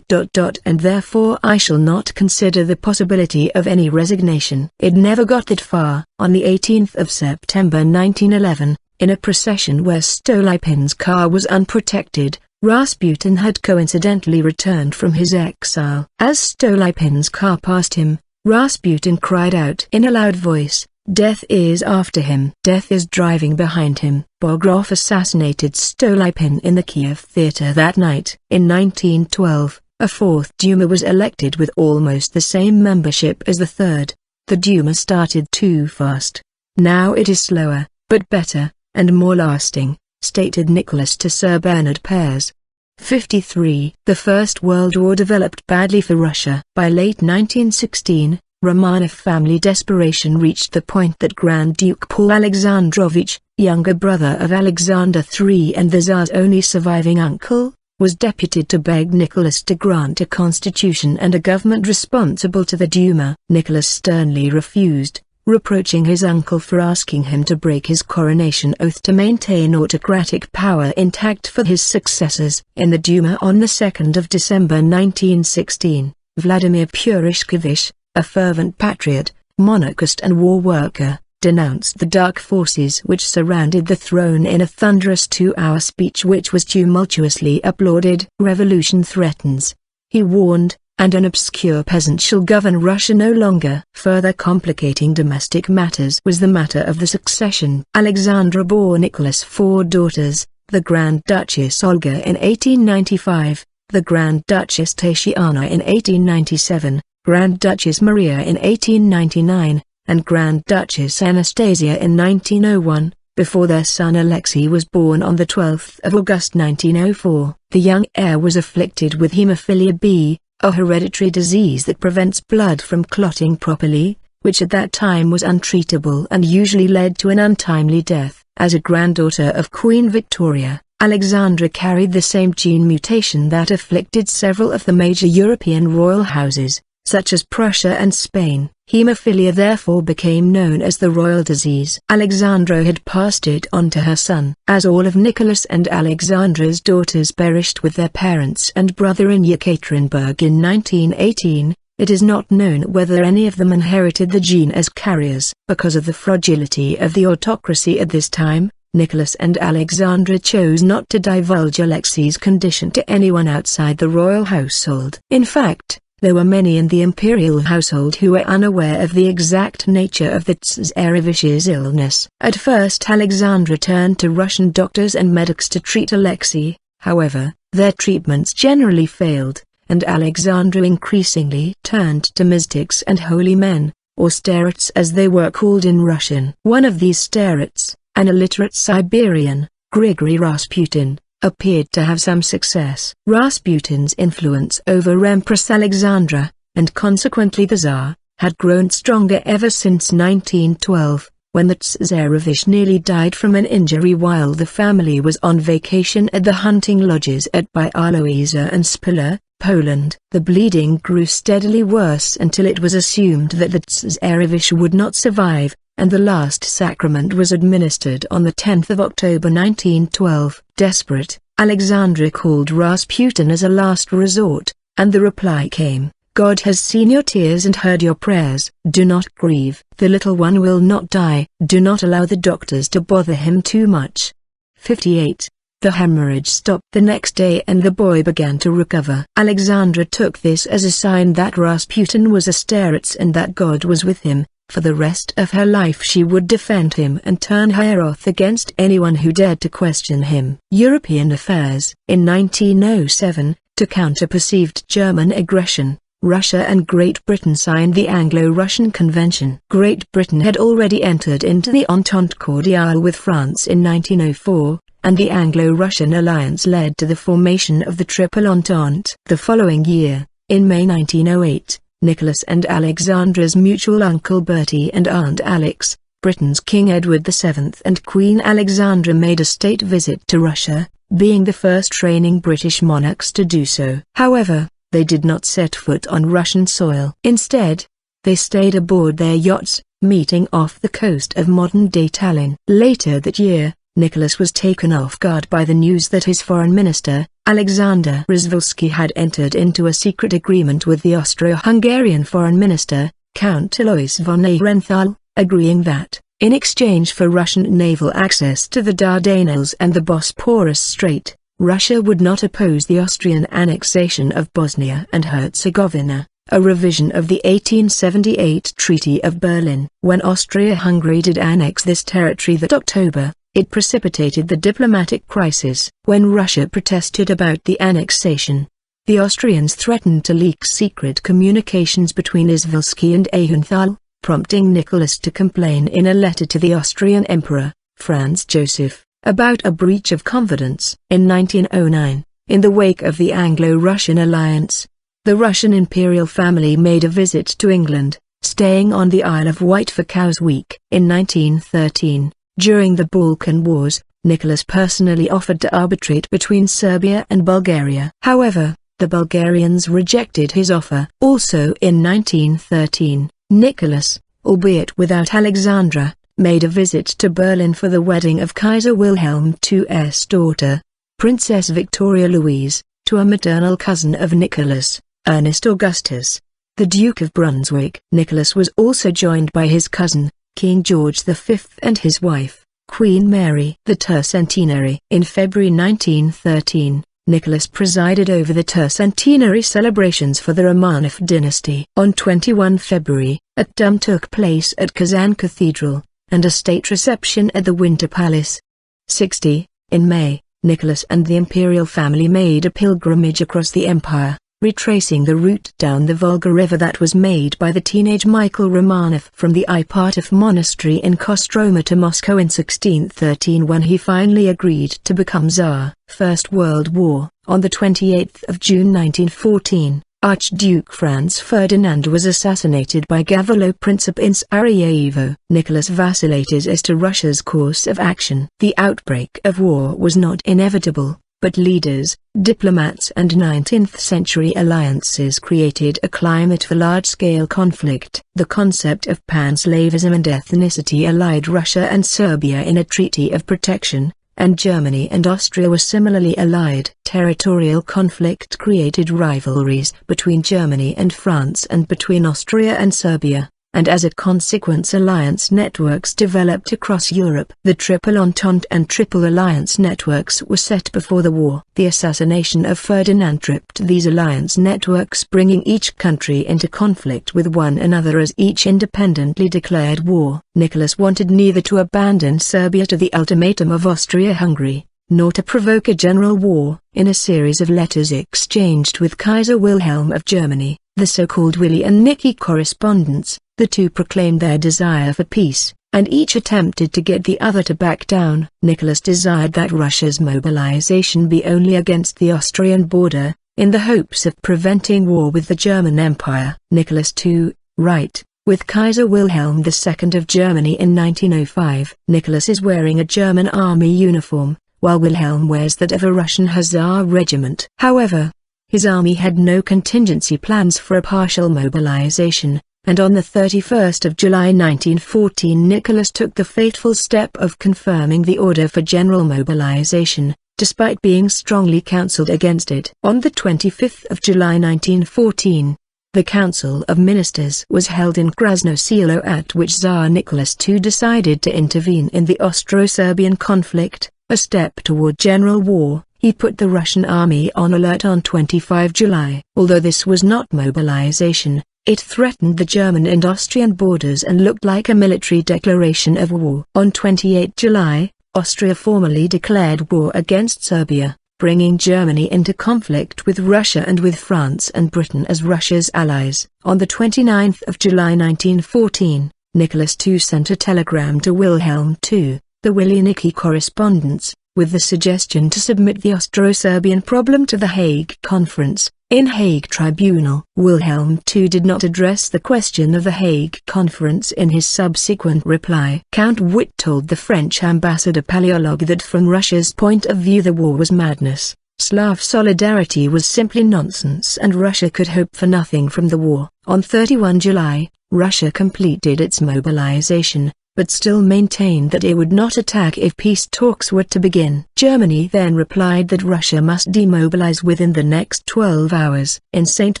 And therefore I shall not consider the possibility of any resignation." It never got that far. On the 18th of September 1911, in a procession where Stolypin's car was unprotected, Rasputin had coincidentally returned from his exile. As Stolypin's car passed him, Rasputin cried out in a loud voice, "Death is after him. Death is driving behind him." Bogrov assassinated Stolypin in the Kiev theater that night. In 1912, a fourth Duma was elected with almost the same membership as the third. The Duma started too fast. Now it is slower, but better, and more lasting, stated Nicholas to Sir Bernard Pears. 53. The First World War developed badly for Russia. By late 1916, Romanov family desperation reached the point that Grand Duke Paul Alexandrovich, younger brother of Alexander III and the Tsar's only surviving uncle, was deputed to beg Nicholas to grant a constitution and a government responsible to the Duma. Nicholas sternly refused, reproaching his uncle for asking him to break his coronation oath to maintain autocratic power intact for his successors. In the Duma on the 2nd of December 1916, Vladimir Purishkevich, a fervent patriot, monarchist and war worker, denounced the dark forces which surrounded the throne in a thunderous 2-hour speech which was tumultuously applauded. Revolution threatens, he warned, and an obscure peasant shall govern Russia no longer. Further complicating domestic matters was the matter of the succession. Alexandra bore Nicholas 4 daughters, the Grand Duchess Olga in 1895, the Grand Duchess Tatiana in 1897, Grand Duchess Maria in 1899, and Grand Duchess Anastasia in 1901, before their son Alexei was born on the 12th of August 1904. The young heir was afflicted with hemophilia B, a hereditary disease that prevents blood from clotting properly, which at that time was untreatable and usually led to an untimely death. As a granddaughter of Queen Victoria, Alexandra carried the same gene mutation that afflicted several of the major European royal houses, such as Prussia and Spain. Hemophilia therefore became known as the royal disease. Alexandra had passed it on to her son. As all of Nicholas and Alexandra's daughters perished with their parents and brother in Yekaterinburg in 1918, it is not known whether any of them inherited the gene as carriers. Because of the fragility of the autocracy at this time, Nicholas and Alexandra chose not to divulge Alexei's condition to anyone outside the royal household. In fact, there were many in the imperial household who were unaware of the exact nature of the Tsarevich's illness. At first Alexandra turned to Russian doctors and medics to treat Alexei, however, their treatments generally failed, and Alexandra increasingly turned to mystics and holy men, or starets as they were called in Russian. One of these starets, an illiterate Siberian, Grigory Rasputin, appeared to have some success. Rasputin's influence over Empress Alexandra, and consequently the Tsar, had grown stronger ever since 1912, when the Tsarevich nearly died from an injury while the family was on vacation at the hunting lodges at Bialowieza and Spiller, Poland. The bleeding grew steadily worse until it was assumed that the Tsarevich would not survive, and the last sacrament was administered on the 10th of October 1912. Desperate, Alexandra called Rasputin as a last resort, and the reply came, "God has seen your tears and heard your prayers. Do not grieve. The little one will not die. Do not allow the doctors to bother him too much." 58. The hemorrhage stopped the next day and the boy began to recover. Alexandra took this as a sign that Rasputin was a starets and that God was with him. For the rest of her life she would defend him and turn her wrath against anyone who dared to question him. European affairs. In 1907, to counter perceived German aggression, Russia and Great Britain signed the Anglo-Russian Convention. Great Britain had already entered into the Entente Cordiale with France in 1904, and the Anglo-Russian alliance led to the formation of the Triple Entente. The following year, in May 1908, Nicholas and Alexandra's mutual uncle Bertie and Aunt Alex, Britain's King Edward VII and Queen Alexandra made a state visit to Russia, being the first reigning British monarchs to do so. However, they did not set foot on Russian soil. Instead, they stayed aboard their yachts, meeting off the coast of modern-day Tallinn. Later that year, Nicholas was taken off guard by the news that his foreign minister, Alexander Rozvalsky, had entered into a secret agreement with the Austro-Hungarian foreign minister, Count Alois von Aehrenthal, agreeing that, in exchange for Russian naval access to the Dardanelles and the Bosporus Strait, Russia would not oppose the Austrian annexation of Bosnia and Herzegovina, a revision of the 1878 Treaty of Berlin. When Austria-Hungary did annex this territory that October, it precipitated the diplomatic crisis. When Russia protested about the annexation, the Austrians threatened to leak secret communications between Rozvalsky and Aehrenthal, prompting Nicholas to complain in a letter to the Austrian Emperor, Franz Joseph, about a breach of confidence. In 1909, in the wake of the Anglo-Russian alliance, the Russian imperial family made a visit to England, staying on the Isle of Wight for Cowes Week. In 1913, during the Balkan Wars, Nicholas personally offered to arbitrate between Serbia and Bulgaria. However, the Bulgarians rejected his offer. Also in 1913, Nicholas, albeit without Alexandra, made a visit to Berlin for the wedding of Kaiser Wilhelm II's daughter, Princess Victoria Louise, to a maternal cousin of Nicholas, Ernest Augustus, the Duke of Brunswick. Nicholas was also joined by his cousin, King George V and his wife, Queen Mary. The Tercentenary. In February 1913, Nicholas presided over the tercentenary celebrations for the Romanov dynasty. On 21 February, a tomb took place at Kazan Cathedral, and a state reception at the Winter Palace. 60. In May, Nicholas and the imperial family made a pilgrimage across the empire, retracing the route down the Volga River that was made by the teenage Mikhail Romanov from the Ipatov monastery in Kostroma to Moscow in 1613 when he finally agreed to become Tsar. First World War. On the 28th of June 1914, Archduke Franz Ferdinand was assassinated by Gavrilo Princip in Sarajevo. Nicholas vacillated as to Russia's course of action. The outbreak of war was not inevitable, but leaders, diplomats and 19th-century alliances created a climate for large-scale conflict. The concept of pan-Slavism and ethnicity allied Russia and Serbia in a treaty of protection, and Germany and Austria were similarly allied. Territorial conflict created rivalries between Germany and France and between Austria and Serbia, and as a consequence alliance networks developed across Europe. The Triple Entente and Triple Alliance networks were set before the war. The assassination of Ferdinand tripped these alliance networks, bringing each country into conflict with one another as each independently declared war. Nicholas wanted neither to abandon Serbia to the ultimatum of Austria-Hungary, nor to provoke a general war. In a series of letters exchanged with Kaiser Wilhelm of Germany, the so-called Willy and Nicky correspondence, the two proclaimed their desire for peace, and each attempted to get the other to back down. Nicholas desired that Russia's mobilization be only against the Austrian border, in the hopes of preventing war with the German Empire. Nicholas II, right, with Kaiser Wilhelm II of Germany in 1905. Nicholas is wearing a German army uniform, while Wilhelm wears that of a Russian Hussar regiment. However, his army had no contingency plans for a partial mobilization, and on the 31st of July 1914 Nicholas took the fateful step of confirming the order for general mobilization, despite being strongly counseled against it. On the 25th of July 1914, the Council of Ministers was held in Krasno Selo, at which Tsar Nicholas II decided to intervene in the Austro-Serbian conflict, a step toward general war. He put the Russian army on alert on 25 July. Although this was not mobilization, it threatened the German and Austrian borders and looked like a military declaration of war. On 28 July, Austria formally declared war against Serbia, bringing Germany into conflict with Russia and with France and Britain as Russia's allies. On the 29th of July 1914, Nicholas II sent a telegram to Wilhelm II, the Willy Nicky correspondence, with the suggestion to submit the Austro-Serbian problem to the Hague Conference, in Hague Tribunal. Wilhelm II did not address the question of the Hague Conference in his subsequent reply. Count Witt told the French ambassador Paléologue that from Russia's point of view the war was madness, Slav solidarity was simply nonsense, and Russia could hope for nothing from the war. On 31 July, Russia completed its mobilization, but still maintained that it would not attack if peace talks were to begin. Germany then replied that Russia must demobilize within the next 12 hours. In St.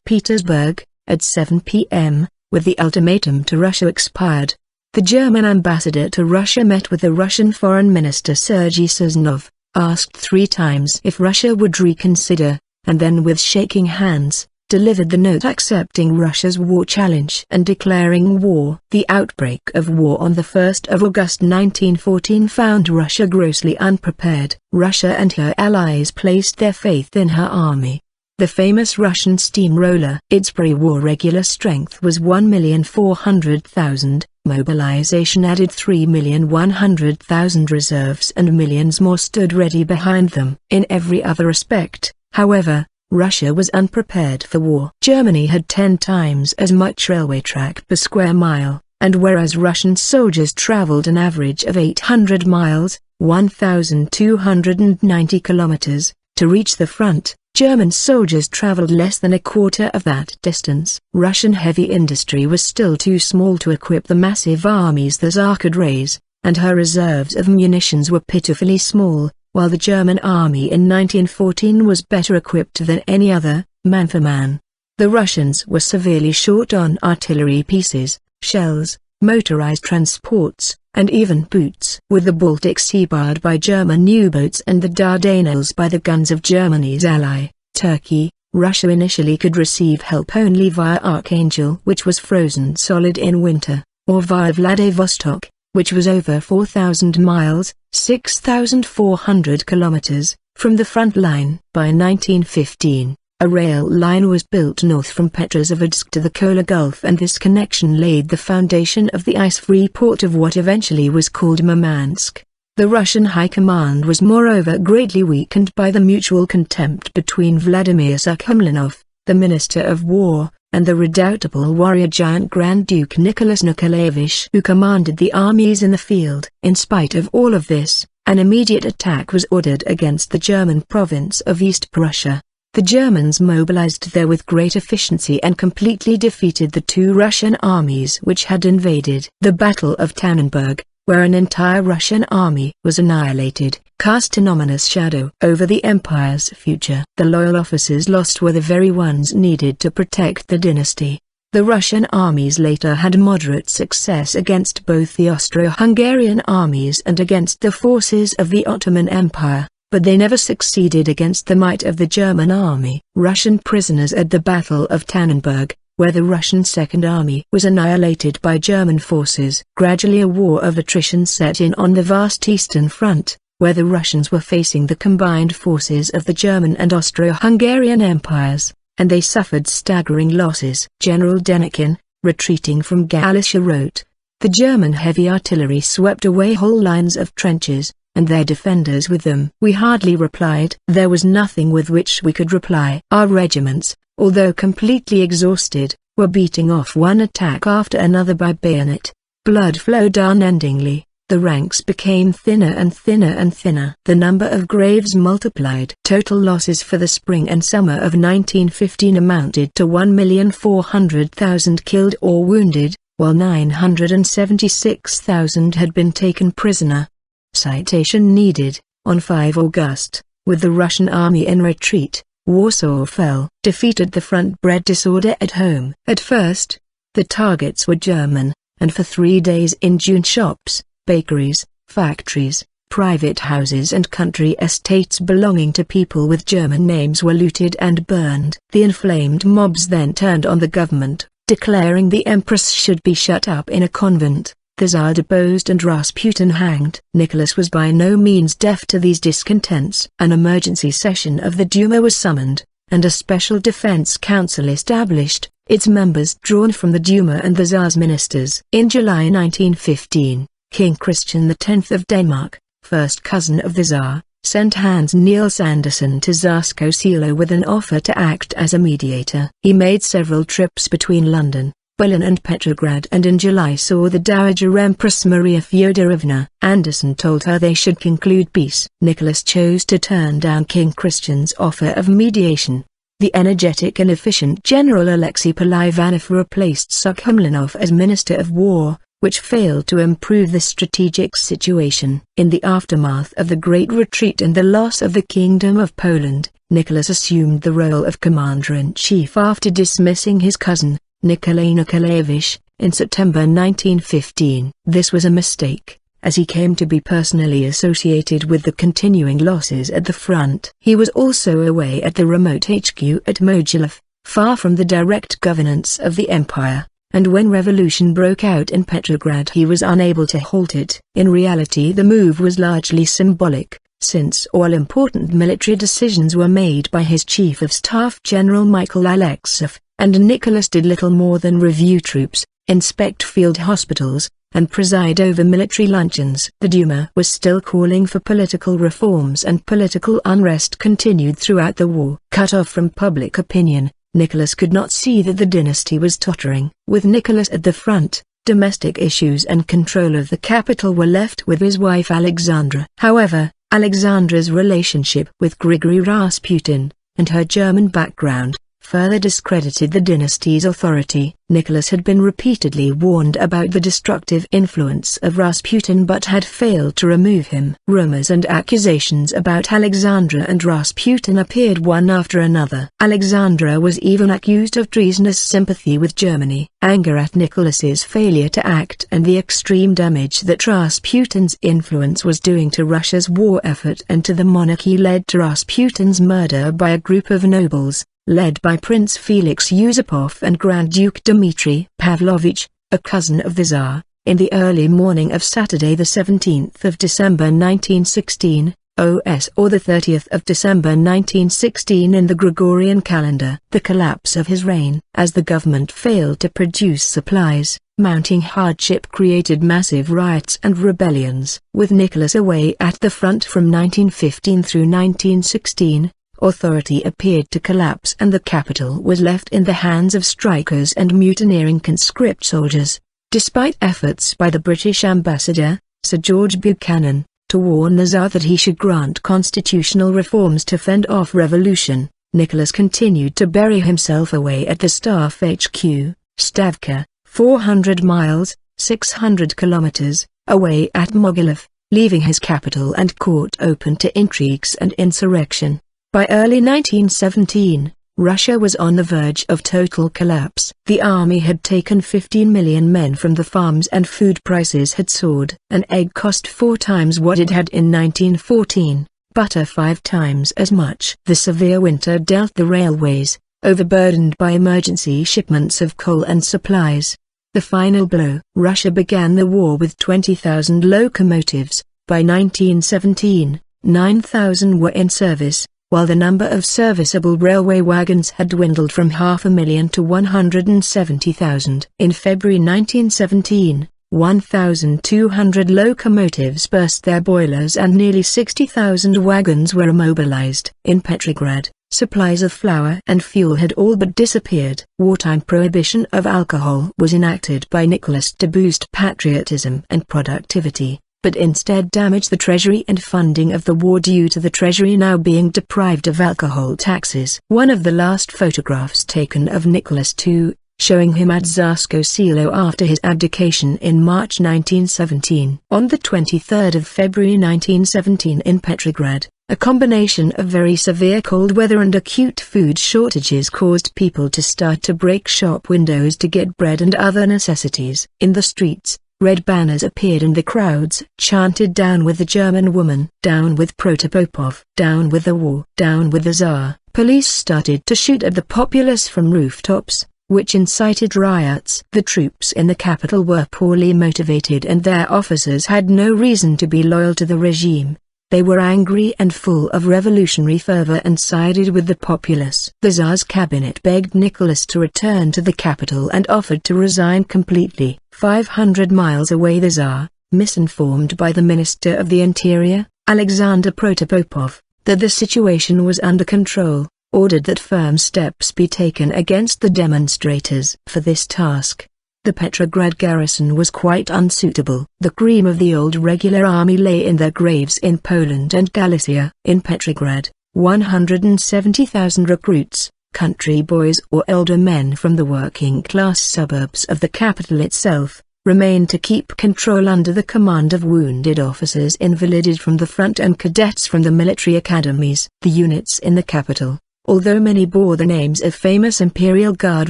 Petersburg, at 7 p.m., with the ultimatum to Russia expired, the German ambassador to Russia met with the Russian Foreign Minister Sergei Sazonov, asked 3 times if Russia would reconsider, and then with shaking hands, delivered the note accepting Russia's war challenge and declaring war. The outbreak of war on the 1st of August 1914 found Russia grossly unprepared. Russia and her allies placed their faith in her army, the famous Russian steamroller. Its pre-war regular strength was 1,400,000, mobilization added 3,100,000 reserves, and millions more stood ready behind them. In every other respect, however, Russia was unprepared for war. Germany had 10 times as much railway track per square mile, and whereas Russian soldiers traveled an average of 800 miles, 1,290 kilometers, to reach the front, German soldiers traveled less than a quarter of that distance. Russian heavy industry was still too small to equip the massive armies the Tsar could raise, and her reserves of munitions were pitifully small, while the German army in 1914 was better equipped than any other, man for man. The Russians were severely short on artillery pieces, shells, motorized transports, and even boats. With the Baltic Sea barred by German U-boats and the Dardanelles by the guns of Germany's ally, Turkey, Russia initially could receive help only via Archangel, which was frozen solid in winter, or via Vladivostok, which was over 4,000 miles, 6,400 kilometers, from the front line. By 1915, a rail line was built north from Petrozavodsk to the Kola Gulf, and this connection laid the foundation of the ice-free port of what eventually was called Murmansk. The Russian High Command was moreover greatly weakened by the mutual contempt between Vladimir Sukhomlinov, the Minister of War, and the redoubtable warrior giant Grand Duke Nicholas Nikolaevich, who commanded the armies in the field. In spite of all of this, an immediate attack was ordered against the German province of East Prussia. The Germans mobilized there with great efficiency and completely defeated the two Russian armies which had invaded. The Battle of Tannenberg, where an entire Russian army was annihilated, cast an ominous shadow over the empire's future. The loyal officers lost were the very ones needed to protect the dynasty. The Russian armies later had moderate success against both the Austro-Hungarian armies and against the forces of the Ottoman Empire, but they never succeeded against the might of the German army. Russian prisoners at the Battle of Tannenberg, where the Russian Second Army was annihilated by German forces. Gradually a war of attrition set in on the vast Eastern Front, where the Russians were facing the combined forces of the German and Austro-Hungarian empires, and they suffered staggering losses. General Denikin, retreating from Galicia, wrote, "The German heavy artillery swept away whole lines of trenches, and their defenders with them. We hardly replied. There was nothing with which we could reply. Our regiments, although completely exhausted, were beating off one attack after another by bayonet. Blood flowed unendingly. The ranks became thinner and thinner and thinner. The number of graves multiplied. Total losses for the spring and summer of 1915 amounted to 1,400,000 killed or wounded, while 976,000 had been taken prisoner." Citation needed. On 5 August, with the Russian army in retreat, Warsaw fell. Defeated, the front bred disorder at home. At first, the targets were German, and for 3 days in June shops, bakeries, factories, private houses and country estates belonging to people with German names were looted and burned. The inflamed mobs then turned on the government, declaring the Empress should be shut up in a convent, the Tsar deposed and Rasputin hanged. Nicholas was by no means deaf to these discontents. An emergency session of the Duma was summoned, and a special defense council established, its members drawn from the Duma and the Tsar's ministers. In July 1915, King Christian X of Denmark, first cousin of the Tsar, sent Hans Niels Andersen to Zarsko Selo with an offer to act as a mediator. He made several trips between London, Berlin and Petrograd, and in July saw the Dowager Empress Maria Fyodorovna. Andersen told her they should conclude peace. Nicholas chose to turn down King Christian's offer of mediation. The energetic and efficient General Alexei Polivanov replaced Sukhomlinov as Minister of War, which failed to improve the strategic situation. In the aftermath of the Great Retreat and the loss of the Kingdom of Poland, Nicholas assumed the role of Commander-in-Chief after dismissing his cousin, Nikolai Nikolaevich, in September 1915. This was a mistake, as he came to be personally associated with the continuing losses at the front. He was also away at the remote HQ at Mogilev, far from the direct governance of the empire, and when revolution broke out in Petrograd he was unable to halt it. In reality the move was largely symbolic, since all important military decisions were made by his Chief of Staff General Michael Alexeyev, and Nicholas did little more than review troops, inspect field hospitals, and preside over military luncheons. The Duma was still calling for political reforms, and political unrest continued throughout the war. Cut off from public opinion, Nicholas could not see that the dynasty was tottering. With Nicholas at the front, domestic issues and control of the capital were left with his wife Alexandra. However, Alexandra's relationship with Grigory Rasputin, and her German background, further discredited the dynasty's authority. Nicholas had been repeatedly warned about the destructive influence of Rasputin but had failed to remove him. Rumors and accusations about Alexandra and Rasputin appeared one after another. Alexandra was even accused of treasonous sympathy with Germany. Anger at Nicholas's failure to act and the extreme damage that Rasputin's influence was doing to Russia's war effort and to the monarchy led to Rasputin's murder by a group of nobles, led by Prince Felix Yusupov and Grand Duke Dmitry Pavlovich, a cousin of the Tsar, in the early morning of Saturday the 17th of December 1916, OS or the 30th of December 1916 in the Gregorian calendar. The collapse of his reign. As the government failed to produce supplies, mounting hardship created massive riots and rebellions. With Nicholas away at the front from 1915 through 1916, authority appeared to collapse and the capital was left in the hands of strikers and mutineering conscript soldiers. Despite efforts by the British ambassador, Sir George Buchanan, to warn the Tsar that he should grant constitutional reforms to fend off revolution, Nicholas continued to bury himself away at the Staff HQ, Stavka, 400 miles, 600 kilometers, away at Mogilev, leaving his capital and court open to intrigues and insurrection. By early 1917, Russia was on the verge of total collapse. The army had taken 15 million men from the farms and food prices had soared. An egg cost 4 times what it had in 1914, butter 5 times as much. The severe winter dealt the railways, overburdened by emergency shipments of coal and supplies, the final blow. Russia began the war with 20,000 locomotives. By 1917, 9,000 were in service, while the number of serviceable railway wagons had dwindled from 500,000 to 170,000. In February 1917, 1,200 locomotives burst their boilers and nearly 60,000 wagons were immobilized. In Petrograd, supplies of flour and fuel had all but disappeared. Wartime prohibition of alcohol was enacted by Nicholas to boost patriotism and productivity, but instead damaged the treasury and funding of the war due to the treasury now being deprived of alcohol taxes. One of the last photographs taken of Nicholas II, showing him at Tsarskoye Selo after his abdication in March 1917. On the 23rd of February 1917 in Petrograd, a combination of very severe cold weather and acute food shortages caused people to start to break shop windows to get bread and other necessities. In the streets, red banners appeared and the crowds chanted "Down with the German woman, down with Protopopov, down with the war, down with the Tsar." Police started to shoot at the populace from rooftops, which incited riots. The troops in the capital were poorly motivated and their officers had no reason to be loyal to the regime. They were angry and full of revolutionary fervor and sided with the populace. The Tsar's cabinet begged Nicholas to return to the capital and offered to resign completely. 500 miles away, the Tsar, misinformed by the Minister of the Interior, Alexander Protopopov, that the situation was under control, ordered that firm steps be taken against the demonstrators. For this task, the Petrograd garrison was quite unsuitable. The cream of the old regular army lay in their graves in Poland and Galicia. In Petrograd, 170,000 recruits, country boys or elder men from the working-class suburbs of the capital itself, remained to keep control under the command of wounded officers invalided from the front and cadets from the military academies. The units in the capital, although many bore the names of famous Imperial Guard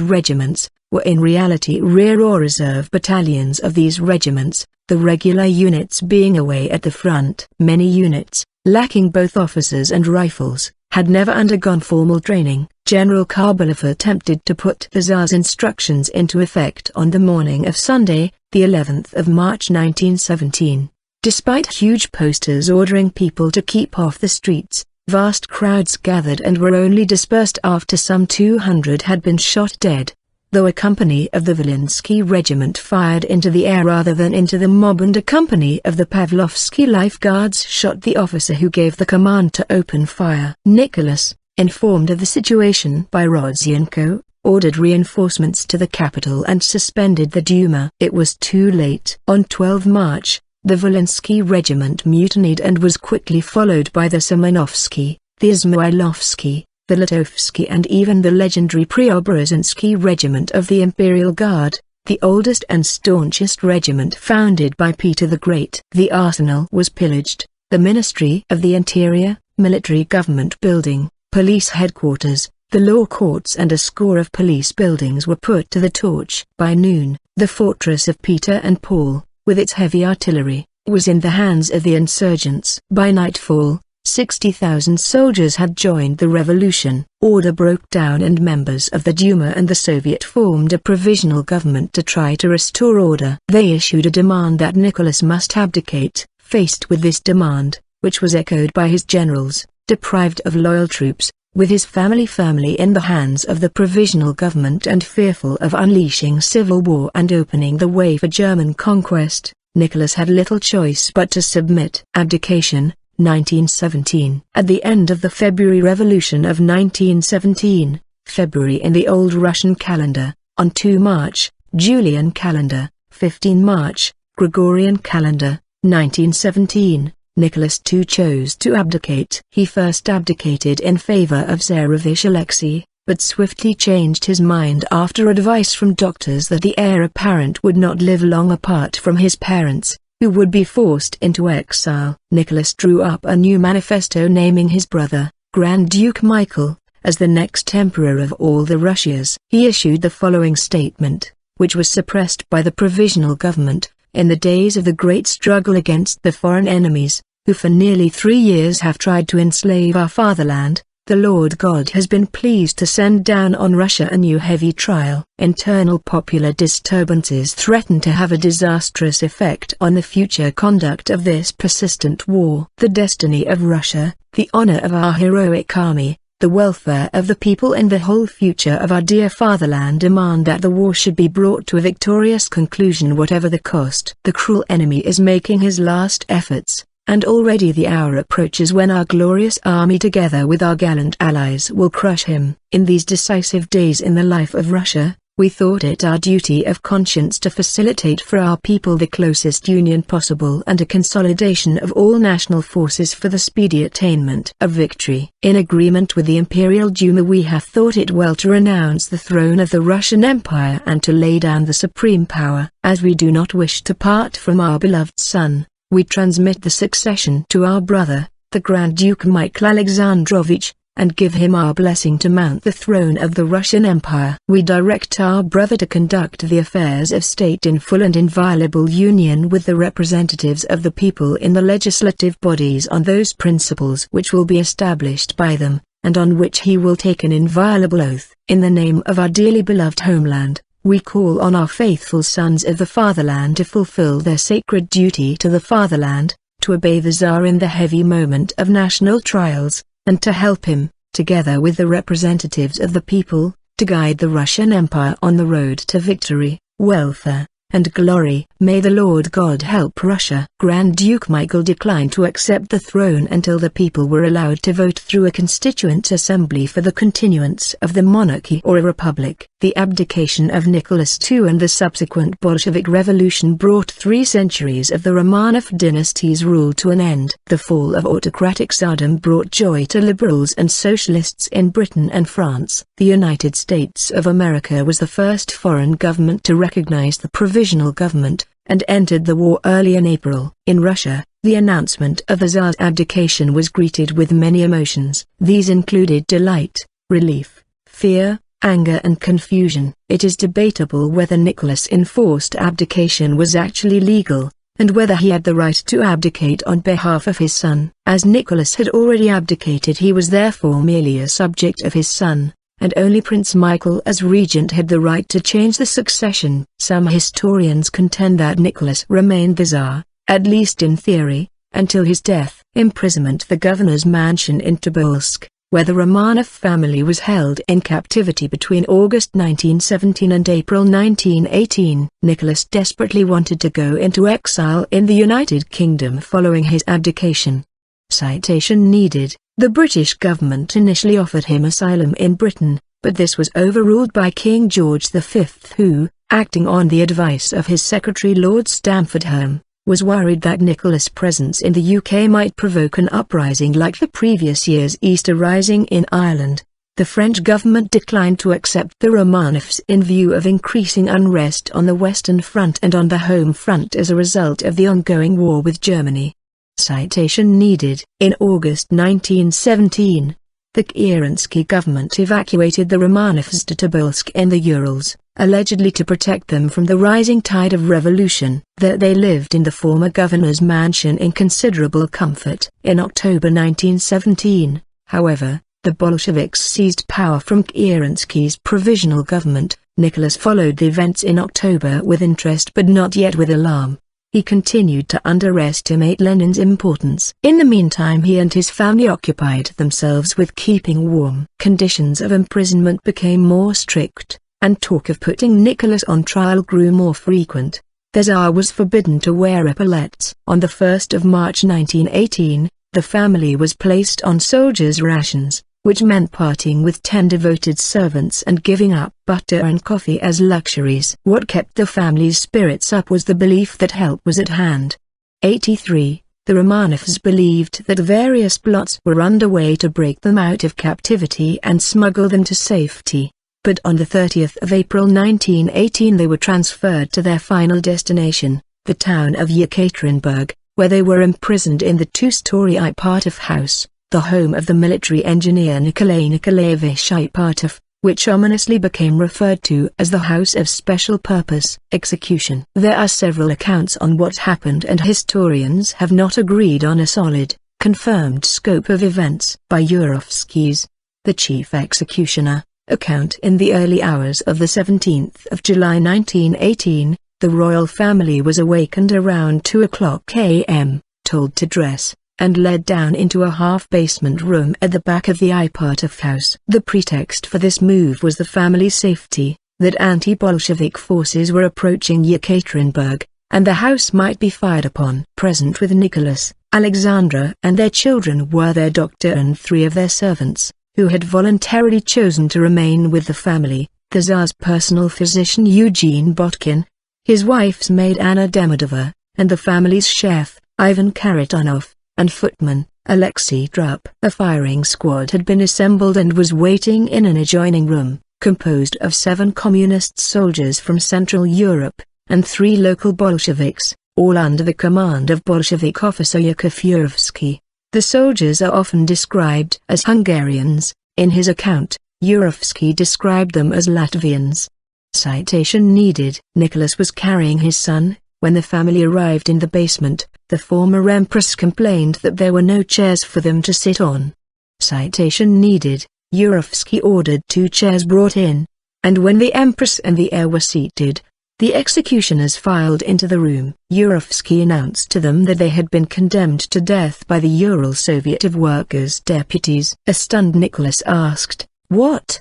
regiments, were in reality rear or reserve battalions of these regiments, the regular units being away at the front. Many units, lacking both officers and rifles, had never undergone formal training. General Karbalov attempted to put the Tsar's instructions into effect on the morning of Sunday, the 11th of March 1917. Despite huge posters ordering people to keep off the streets, vast crowds gathered and were only dispersed after some 200 had been shot dead. Though a company of the Volhynsky Regiment fired into the air rather than into the mob and a company of the Pavlovsky Life Guards shot the officer who gave the command to open fire. Nicholas, informed of the situation by Rodzienko, ordered reinforcements to the capital and suspended the Duma. It was too late. On 12 March, the Volhynsky Regiment mutinied and was quickly followed by the Semenovsky, the Izmailovsky, the Litovsky and even the legendary Preobrazhensky Regiment of the Imperial Guard, the oldest and staunchest regiment founded by Peter the Great. The arsenal was pillaged, the Ministry of the Interior, military government building, police headquarters, the law courts and a score of police buildings were put to the torch. By noon, the fortress of Peter and Paul, with its heavy artillery, was in the hands of the insurgents. By nightfall, 60,000 soldiers had joined the revolution. Order broke down and members of the Duma and the Soviet formed a provisional government to try to restore order. They issued a demand that Nicholas must abdicate. Faced with this demand, which was echoed by his generals, deprived of loyal troops, with his family firmly in the hands of the provisional government and fearful of unleashing civil war and opening the way for German conquest, Nicholas had little choice but to submit. Abdication, 1917. At the end of the February Revolution of 1917, February in the old Russian calendar, on 2 March, Julian calendar, 15 March, Gregorian calendar, 1917, Nicholas II chose to abdicate. He first abdicated in favor of Tsarevich Alexei, but swiftly changed his mind after advice from doctors that the heir apparent would not live long apart from his parents, who would be forced into exile. Nicholas drew up a new manifesto naming his brother, Grand Duke Michael, as the next emperor of all the Russias. He issued the following statement, which was suppressed by the provisional government, in the days of the great struggle against the foreign enemies, who for nearly 3 years have tried to enslave our fatherland, the Lord God has been pleased to send down on Russia a new heavy trial. Internal popular disturbances threaten to have a disastrous effect on the future conduct of this persistent war. The destiny of Russia, the honor of our heroic army, the welfare of the people and the whole future of our dear fatherland demand that the war should be brought to a victorious conclusion whatever the cost. The cruel enemy is making his last efforts, and already the hour approaches when our glorious army together with our gallant allies will crush him. In these decisive days in the life of Russia, we thought it our duty of conscience to facilitate for our people the closest union possible and a consolidation of all national forces for the speedy attainment of victory. In agreement with the Imperial Duma we have thought it well to renounce the throne of the Russian Empire and to lay down the supreme power. As we do not wish to part from our beloved son, we transmit the succession to our brother, the Grand Duke Nikolai Alexandrovich, and give him our blessing to mount the throne of the Russian Empire. We direct our brother to conduct the affairs of state in full and inviolable union with the representatives of the people in the legislative bodies on those principles which will be established by them, and on which he will take an inviolable oath. In the name of our dearly beloved homeland, we call on our faithful sons of the fatherland to fulfill their sacred duty to the fatherland, to obey the Tsar in the heavy moment of national trials, and to help him, together with the representatives of the people, to guide the Russian Empire on the road to victory, welfare, and glory. May the Lord God help Russia. Grand Duke Michael declined to accept the throne until the people were allowed to vote through a constituent assembly for the continuance of the monarchy or a republic. The abdication of Nicholas II and the subsequent Bolshevik Revolution brought 3 centuries of the Romanov dynasty's rule to an end. The fall of autocratic Tsardom brought joy to liberals and socialists in Britain and France. The United States of America was the first foreign government to recognize the provisional government, and entered the war early in April. In Russia, the announcement of the Tsar's abdication was greeted with many emotions. These included delight, relief, fear, anger and confusion. It is debatable whether Nicholas' enforced abdication was actually legal, and whether he had the right to abdicate on behalf of his son. As Nicholas had already abdicated, he was therefore merely a subject of his son, and only Prince Michael as regent had the right to change the succession. Some historians contend that Nicholas remained the Tsar, at least in theory, until his death. Imprisonment. The governor's mansion in Tobolsk, where the Romanov family was held in captivity between August 1917 and April 1918. Nicholas desperately wanted to go into exile in the United Kingdom following his abdication. Citation needed. The British government initially offered him asylum in Britain, but this was overruled by King George V, who, acting on the advice of his secretary Lord Stamfordham, was worried that Nicholas' presence in the UK might provoke an uprising like the previous year's Easter Rising in Ireland, The French government declined to accept the Romanovs in view of increasing unrest on the Western Front and on the home front as a result of the ongoing war with Germany. Citation needed. In August 1917, the Kerensky government evacuated the Romanovs to Tobolsk in the Urals, allegedly to protect them from the rising tide of revolution. That they lived in the former governor's mansion in considerable comfort. In October 1917, however, the Bolsheviks seized power from Kerensky's provisional government. Nicholas followed the events in October with interest but not yet with alarm. He continued to underestimate Lenin's importance. In the meantime, he and his family occupied themselves with keeping warm. Conditions of imprisonment became more strict, and talk of putting Nicholas on trial grew more frequent. The Tsar was forbidden to wear epaulets. On the 1st of March 1918, the family was placed on soldiers' rations, which meant parting with 10 devoted servants and giving up butter and coffee as luxuries. What kept the family's spirits up was the belief that help was at hand. 83. The Romanovs believed that various plots were underway to break them out of captivity and smuggle them to safety. But on the 30th of April 1918 they were transferred to their final destination, the town of Yekaterinburg, where they were imprisoned in the two-story Ipatov house, the home of the military engineer Nikolai Nikolaevich Ipatov, which ominously became referred to as the House of Special Purpose Execution. There are several accounts on what happened and historians have not agreed on a solid, confirmed scope of events. By Yurovsky's, the chief executioner, account in the early hours of the 17th of July 1918, the royal family was awakened around 2 o'clock a.m., told to dress, and led down into a half-basement room at the back of the Ipatov house. The pretext for this move was the family's safety, that anti-Bolshevik forces were approaching Yekaterinburg, and the house might be fired upon. Present with Nicholas, Alexandra and their children were their doctor and 3 of their servants, who had voluntarily chosen to remain with the family, the Tsar's personal physician Eugene Botkin, his wife's maid Anna Demidova, and the family's chef, Ivan Karatonov, and footman, Alexei Drup. A firing squad had been assembled and was waiting in an adjoining room, composed of 7 communist soldiers from Central Europe, and 3 local Bolsheviks, all under the command of Bolshevik officer Yakov Yurovsky. The soldiers are often described as Hungarians. In his account, Yurovsky described them as Latvians. Citation needed. Nicholas was carrying his son. When the family arrived in the basement, the former empress complained that there were no chairs for them to sit on. Citation needed. Yurovsky ordered 2 chairs brought in, and when the empress and the heir were seated, the executioners filed into the room. Yurovsky announced to them that they had been condemned to death by the Ural Soviet of Workers' Deputies. A stunned Nicholas asked, "What?"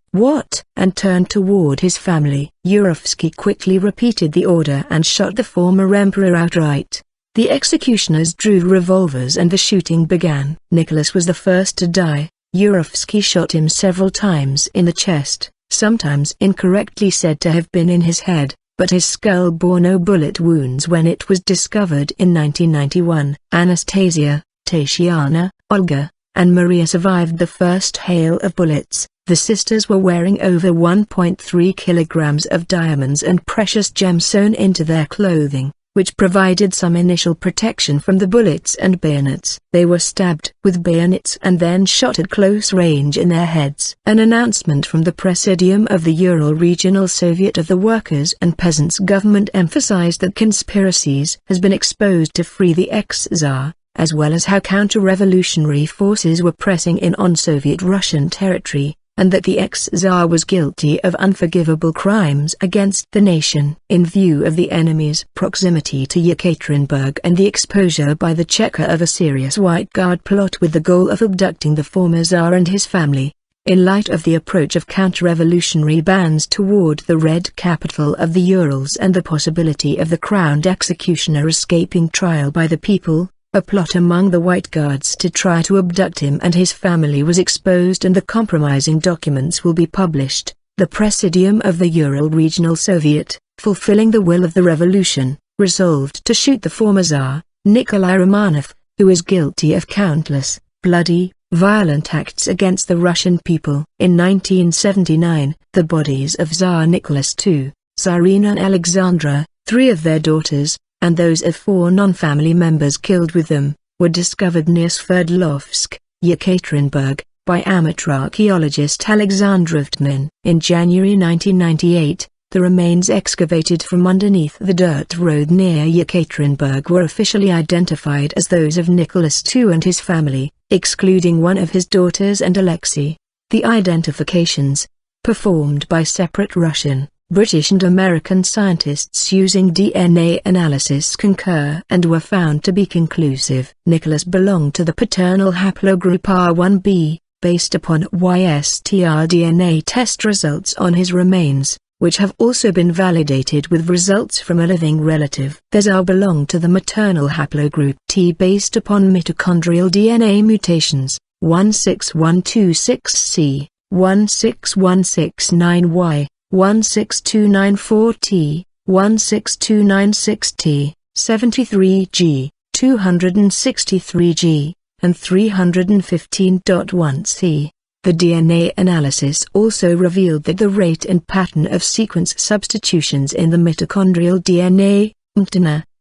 and turned toward his family. Yurovsky quickly repeated the order and shot the former emperor outright. The executioners drew revolvers and the shooting began. Nicholas was the first to die. Yurovsky shot him several times in the chest, sometimes incorrectly said to have been in his head, but his skull bore no bullet wounds when it was discovered in 1991. Anastasia, Tatiana, Olga, and Maria survived the first hail of bullets. The sisters were wearing over 1.3 kilograms of diamonds and precious gems sewn into their clothing, which provided some initial protection from the bullets and bayonets. They were stabbed with bayonets and then shot at close range in their heads. An announcement from the Presidium of the Ural Regional Soviet of the Workers' and Peasants' Government emphasized that conspiracies has been exposed to free the ex-Tsar, as well as how counter-revolutionary forces were pressing in on Soviet Russian territory, and that the ex-Tsar was guilty of unforgivable crimes against the nation. In view of the enemy's proximity to Yekaterinburg and the exposure by the Cheka of a serious White Guard plot with the goal of abducting the former Tsar and his family, in light of the approach of counter-revolutionary bands toward the Red capital of the Urals and the possibility of the crowned executioner escaping trial by the people, a plot among the White Guards to try to abduct him and his family was exposed and the compromising documents will be published. The Presidium of the Ural Regional Soviet, fulfilling the will of the revolution, resolved to shoot the former Tsar, Nikolai Romanov, who is guilty of countless, bloody, violent acts against the Russian people. In 1979, the bodies of Tsar Nicholas II, Tsarina Alexandra, 3 of their daughters, and those of 4 non-family members killed with them, were discovered near Sverdlovsk, Yekaterinburg, by amateur archaeologist Alexander Ftman. In January 1998, the remains excavated from underneath the dirt road near Yekaterinburg were officially identified as those of Nicholas II and his family, excluding one of his daughters and Alexei. The identifications, performed by separate Russian, British and American scientists using DNA analysis, concur and were found to be conclusive. Nicholas belonged to the paternal haplogroup R1b, based upon YSTR DNA test results on his remains, which have also been validated with results from a living relative. The Tsar belonged to the maternal haplogroup T based upon mitochondrial DNA mutations, 16126C, 16169Y, 16294T, 16296T, 73G, 263G, and 315.1C. The DNA analysis also revealed that the rate and pattern of sequence substitutions in the mitochondrial DNA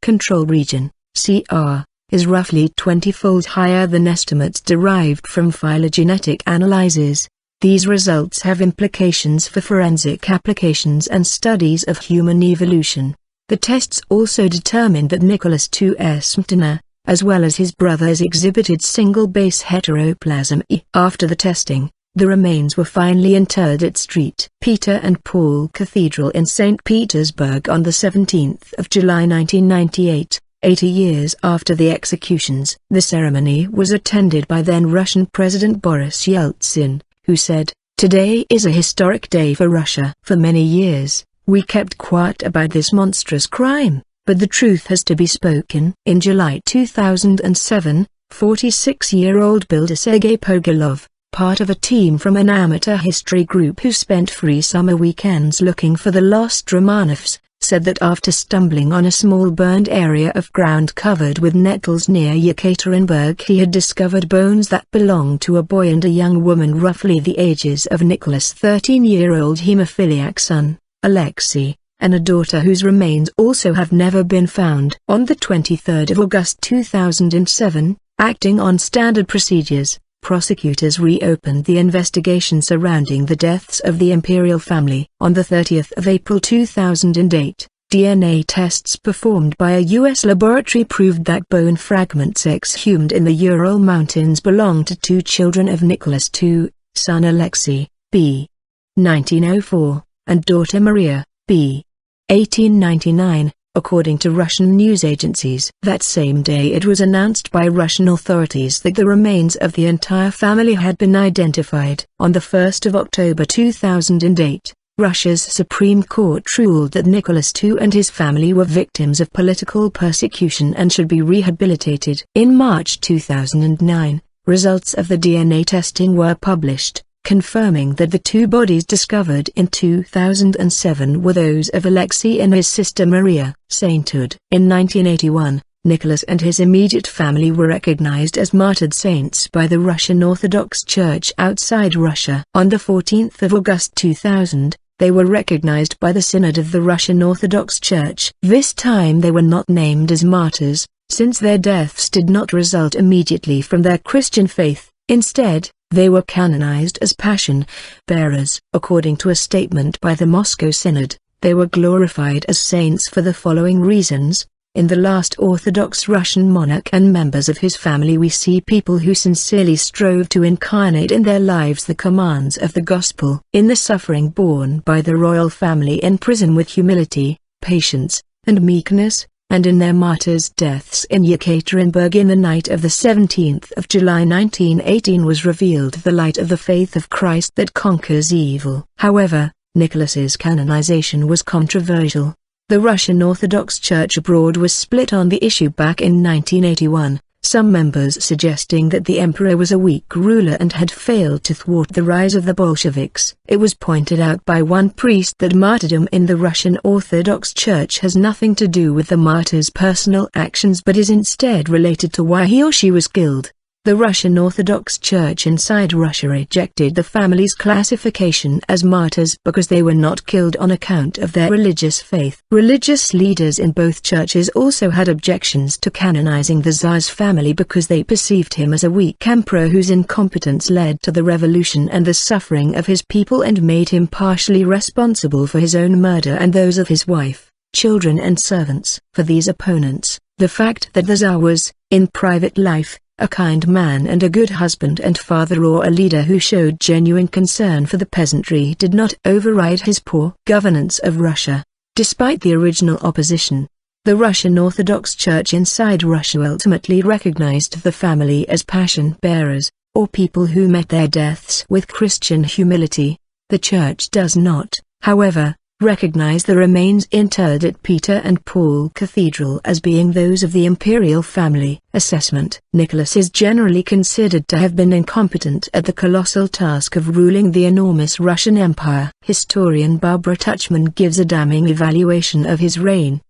control region (CR) is roughly 20-fold higher than estimates derived from phylogenetic analyses. These results have implications for forensic applications and studies of human evolution. The tests also determined that Nicholas II's mTNA, as well as his brothers, exhibited single-base heteroplasm E. After the testing, the remains were finally interred at St. Peter and Paul Cathedral in St. Petersburg on the 17th of July 1998, 80 years after the executions. The ceremony was attended by then Russian President Boris Yeltsin, who said, "Today is a historic day for Russia. For many years, we kept quiet about this monstrous crime, but the truth has to be spoken." In July 2007, 46-year-old builder Sergei Pogolov, part of a team from an amateur history group who spent free summer weekends looking for the lost Romanovs, said that after stumbling on a small burned area of ground covered with nettles near Yekaterinburg, he had discovered bones that belonged to a boy and a young woman roughly the ages of Nicholas' 13-year-old hemophiliac son, Alexei, and a daughter whose remains also have never been found. On the 23rd of August 2007, acting on standard procedures, prosecutors reopened the investigation surrounding the deaths of the imperial family. On the 30th of April 2008, DNA tests performed by a U.S. laboratory proved that bone fragments exhumed in the Ural Mountains belonged to 2 children of Nicholas II, son Alexei, b. 1904, and daughter Maria, b. 1899, according to Russian news agencies. That same day it was announced by Russian authorities that the remains of the entire family had been identified. On the 1st of October 2008, Russia's Supreme Court ruled that Nicholas II and his family were victims of political persecution and should be rehabilitated. In March 2009, results of the DNA testing were published, confirming that the 2 bodies discovered in 2007 were those of Alexei and his sister Maria. Sainthood. In 1981, Nicholas and his immediate family were recognized as martyred saints by the Russian Orthodox Church outside Russia. On the 14th of August 2000, they were recognized by the Synod of the Russian Orthodox Church. This time they were not named as martyrs, since their deaths did not result immediately from their Christian faith. Instead, they were canonized as passion bearers. According to a statement by the Moscow Synod, they were glorified as saints for the following reasons. In the last Orthodox Russian monarch and members of his family we see people who sincerely strove to incarnate in their lives the commands of the gospel. In the suffering borne by the royal family in prison with humility, patience, and meekness, and in their martyrs' deaths in Yekaterinburg in the night of the 17th of July 1918 was revealed the light of the faith of Christ that conquers evil. However, Nicholas's canonization was controversial. The Russian Orthodox Church abroad was split on the issue back in 1981, some members suggesting that the emperor was a weak ruler and had failed to thwart the rise of the Bolsheviks. It was pointed out by one priest that martyrdom in the Russian Orthodox Church has nothing to do with the martyr's personal actions but is instead related to why he or she was killed. The Russian Orthodox Church inside Russia rejected the family's classification as martyrs because they were not killed on account of their religious faith. Religious leaders in both churches also had objections to canonizing the Tsar's family because they perceived him as a weak emperor whose incompetence led to the revolution and the suffering of his people and made him partially responsible for his own murder and those of his wife, children and servants. For these opponents, the fact that the Tsar was, in private life, a kind man and a good husband and father, or a leader who showed genuine concern for the peasantry, did not override his poor governance of Russia. Despite the original opposition, the Russian Orthodox Church inside Russia ultimately recognized the family as passion bearers, or people who met their deaths with Christian humility. The Church does not, however, recognize the remains interred at Peter and Paul Cathedral as being those of the imperial family. Assessment: Nicholas is generally considered to have been incompetent at the colossal task of ruling the enormous Russian Empire. Historian Barbara Tuchman gives a damning evaluation of his reign.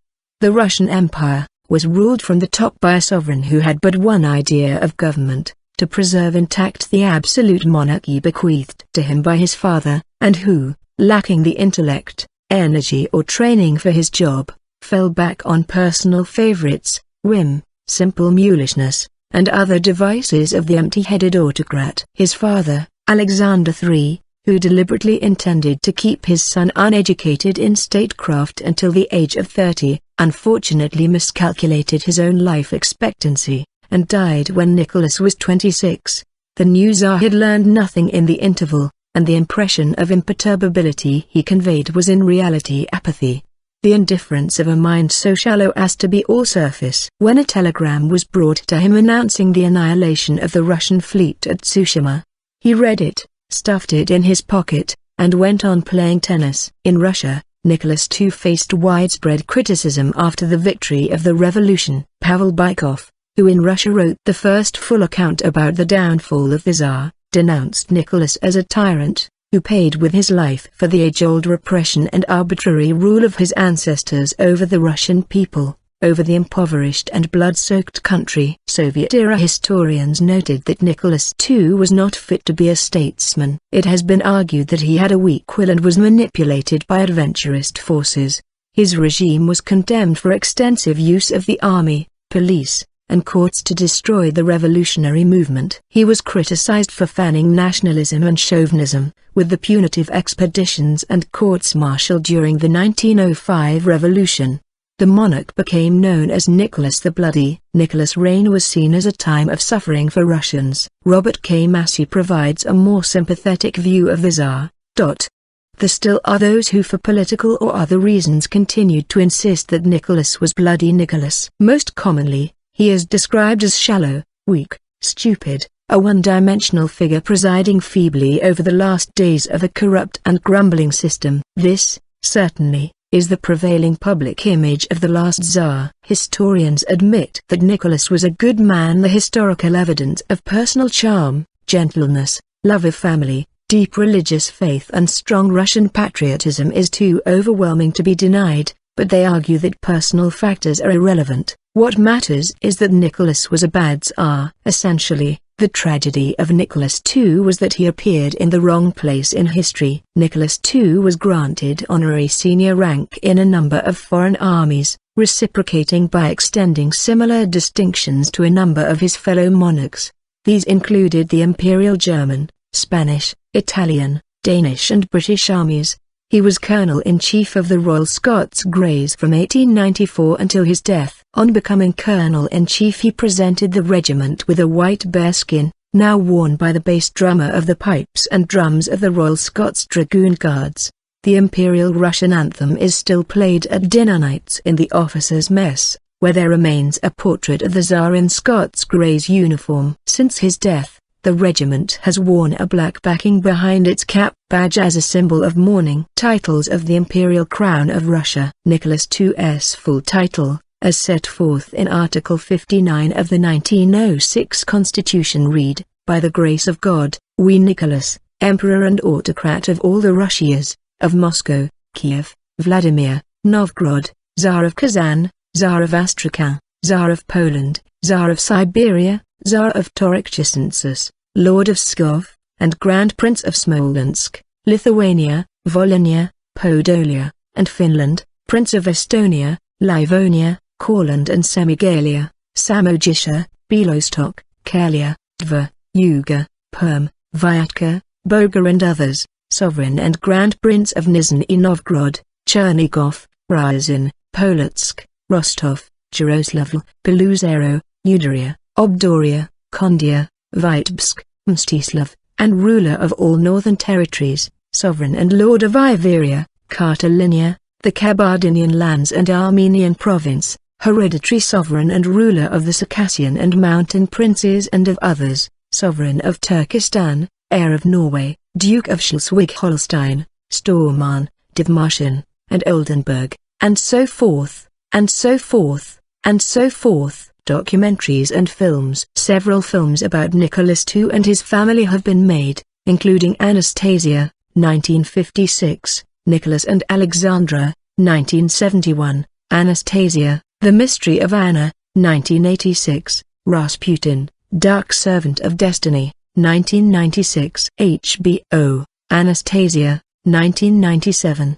The Russian Empire was ruled from the top by a sovereign who had but one idea of government: to preserve intact the absolute monarchy bequeathed to him by his father, and who, lacking the intellect, energy or training for his job, fell back on personal favorites, whim, simple mulishness, and other devices of the empty-headed autocrat. His father, Alexander III, who deliberately intended to keep his son uneducated in statecraft until the age of 30, unfortunately miscalculated his own life expectancy, and died when Nicholas was 26. The new Tsar had learned nothing in the interval, and the impression of imperturbability he conveyed was in reality apathy, the indifference of a mind so shallow as to be all surface. When a telegram was brought to him announcing the annihilation of the Russian fleet at Tsushima, he read it, stuffed it in his pocket, and went on playing tennis. In Russia, Nicholas II faced widespread criticism after the victory of the revolution. Pavel Bykov, who in Russia wrote the first full account about the downfall of the Tsar, denounced Nicholas as a tyrant, who paid with his life for the age-old repression and arbitrary rule of his ancestors over the Russian people, over the impoverished and blood-soaked country. Soviet-era historians noted that Nicholas II was not fit to be a statesman. It has been argued that he had a weak will and was manipulated by adventurist forces. His regime was condemned for extensive use of the army, police, and courts to destroy the revolutionary movement. He was criticized for fanning nationalism and chauvinism, with the punitive expeditions and courts-martial during the 1905 revolution. The monarch became known as Nicholas the Bloody. Nicholas' reign was seen as a time of suffering for Russians. Robert K. Massey provides a more sympathetic view of the Tsar. There still are those who for political or other reasons continued to insist that Nicholas was Bloody Nicholas. Most commonly, he is described as shallow, weak, stupid, a one-dimensional figure presiding feebly over the last days of a corrupt and grumbling system. This, certainly, is the prevailing public image of the last Tsar. Historians admit that Nicholas was a good man. The historical evidence of personal charm, gentleness, love of family, deep religious faith and strong Russian patriotism is too overwhelming to be denied, but they argue that personal factors are irrelevant. What matters is that Nicholas was a bad Tsar. Essentially, the tragedy of Nicholas II was that he appeared in the wrong place in history. Nicholas II was granted honorary senior rank in a number of foreign armies, reciprocating by extending similar distinctions to a number of his fellow monarchs. These included the Imperial German, Spanish, Italian, Danish and British armies. He was Colonel-in-Chief of the Royal Scots Greys from 1894 until his death. On becoming Colonel-in-Chief he presented the regiment with a white bearskin, now worn by the bass drummer of the pipes and drums of the Royal Scots Dragoon Guards. The Imperial Russian anthem is still played at dinner nights in the officers' mess, where there remains a portrait of the Tsar in Scots Greys uniform. Since his death, the regiment has worn a black backing behind its cap badge as a symbol of mourning. Titles of the Imperial Crown of Russia. Nicholas II's full title, as set forth in Article 59 of the 1906 Constitution read, "By the grace of God, we Nicholas, Emperor and Autocrat of all the Russias, of Moscow, Kiev, Vladimir, Novgorod, Tsar of Kazan, Tsar of Astrakhan, Tsar of Poland, Tsar of Siberia, Tsar of Торгчесенцus, Lord of Pskov, and Grand Prince of Smolensk, Lithuania, Volhynia, Podolia, and Finland, Prince of Estonia, Livonia, Courland and Semigalia, Samogitia, Belostok, Kalia, Tver, Yuga, Perm, Vyatka, Bogar and others, Sovereign and Grand Prince of Nizhny Novgorod, Chernigov, Ryazan, Polotsk, Rostov, Yaroslavl, Beluzero, Udaria, Obdoria, Kondia, Vitebsk, Mstislav, and ruler of all northern territories, sovereign and lord of Iveria, Kartalinia, the Kabardinian lands and Armenian province, hereditary sovereign and ruler of the Circassian and mountain princes and of others, sovereign of Turkestan, heir of Norway, Duke of Schleswig-Holstein, Stormarn, Dithmarschen, and Oldenburg, and so forth, and so forth, and so forth. Documentaries and films. Several films about Nicholas II and his family have been made, including Anastasia, 1956, Nicholas and Alexandra, 1971, Anastasia, The Mystery of Anna, 1986, Rasputin, Dark Servant of Destiny, 1996, HBO, Anastasia, 1997,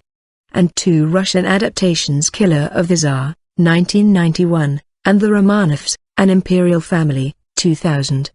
and two Russian adaptations, Killer of the Tsar, 1991, and The Romanovs, An Imperial Family, 2000.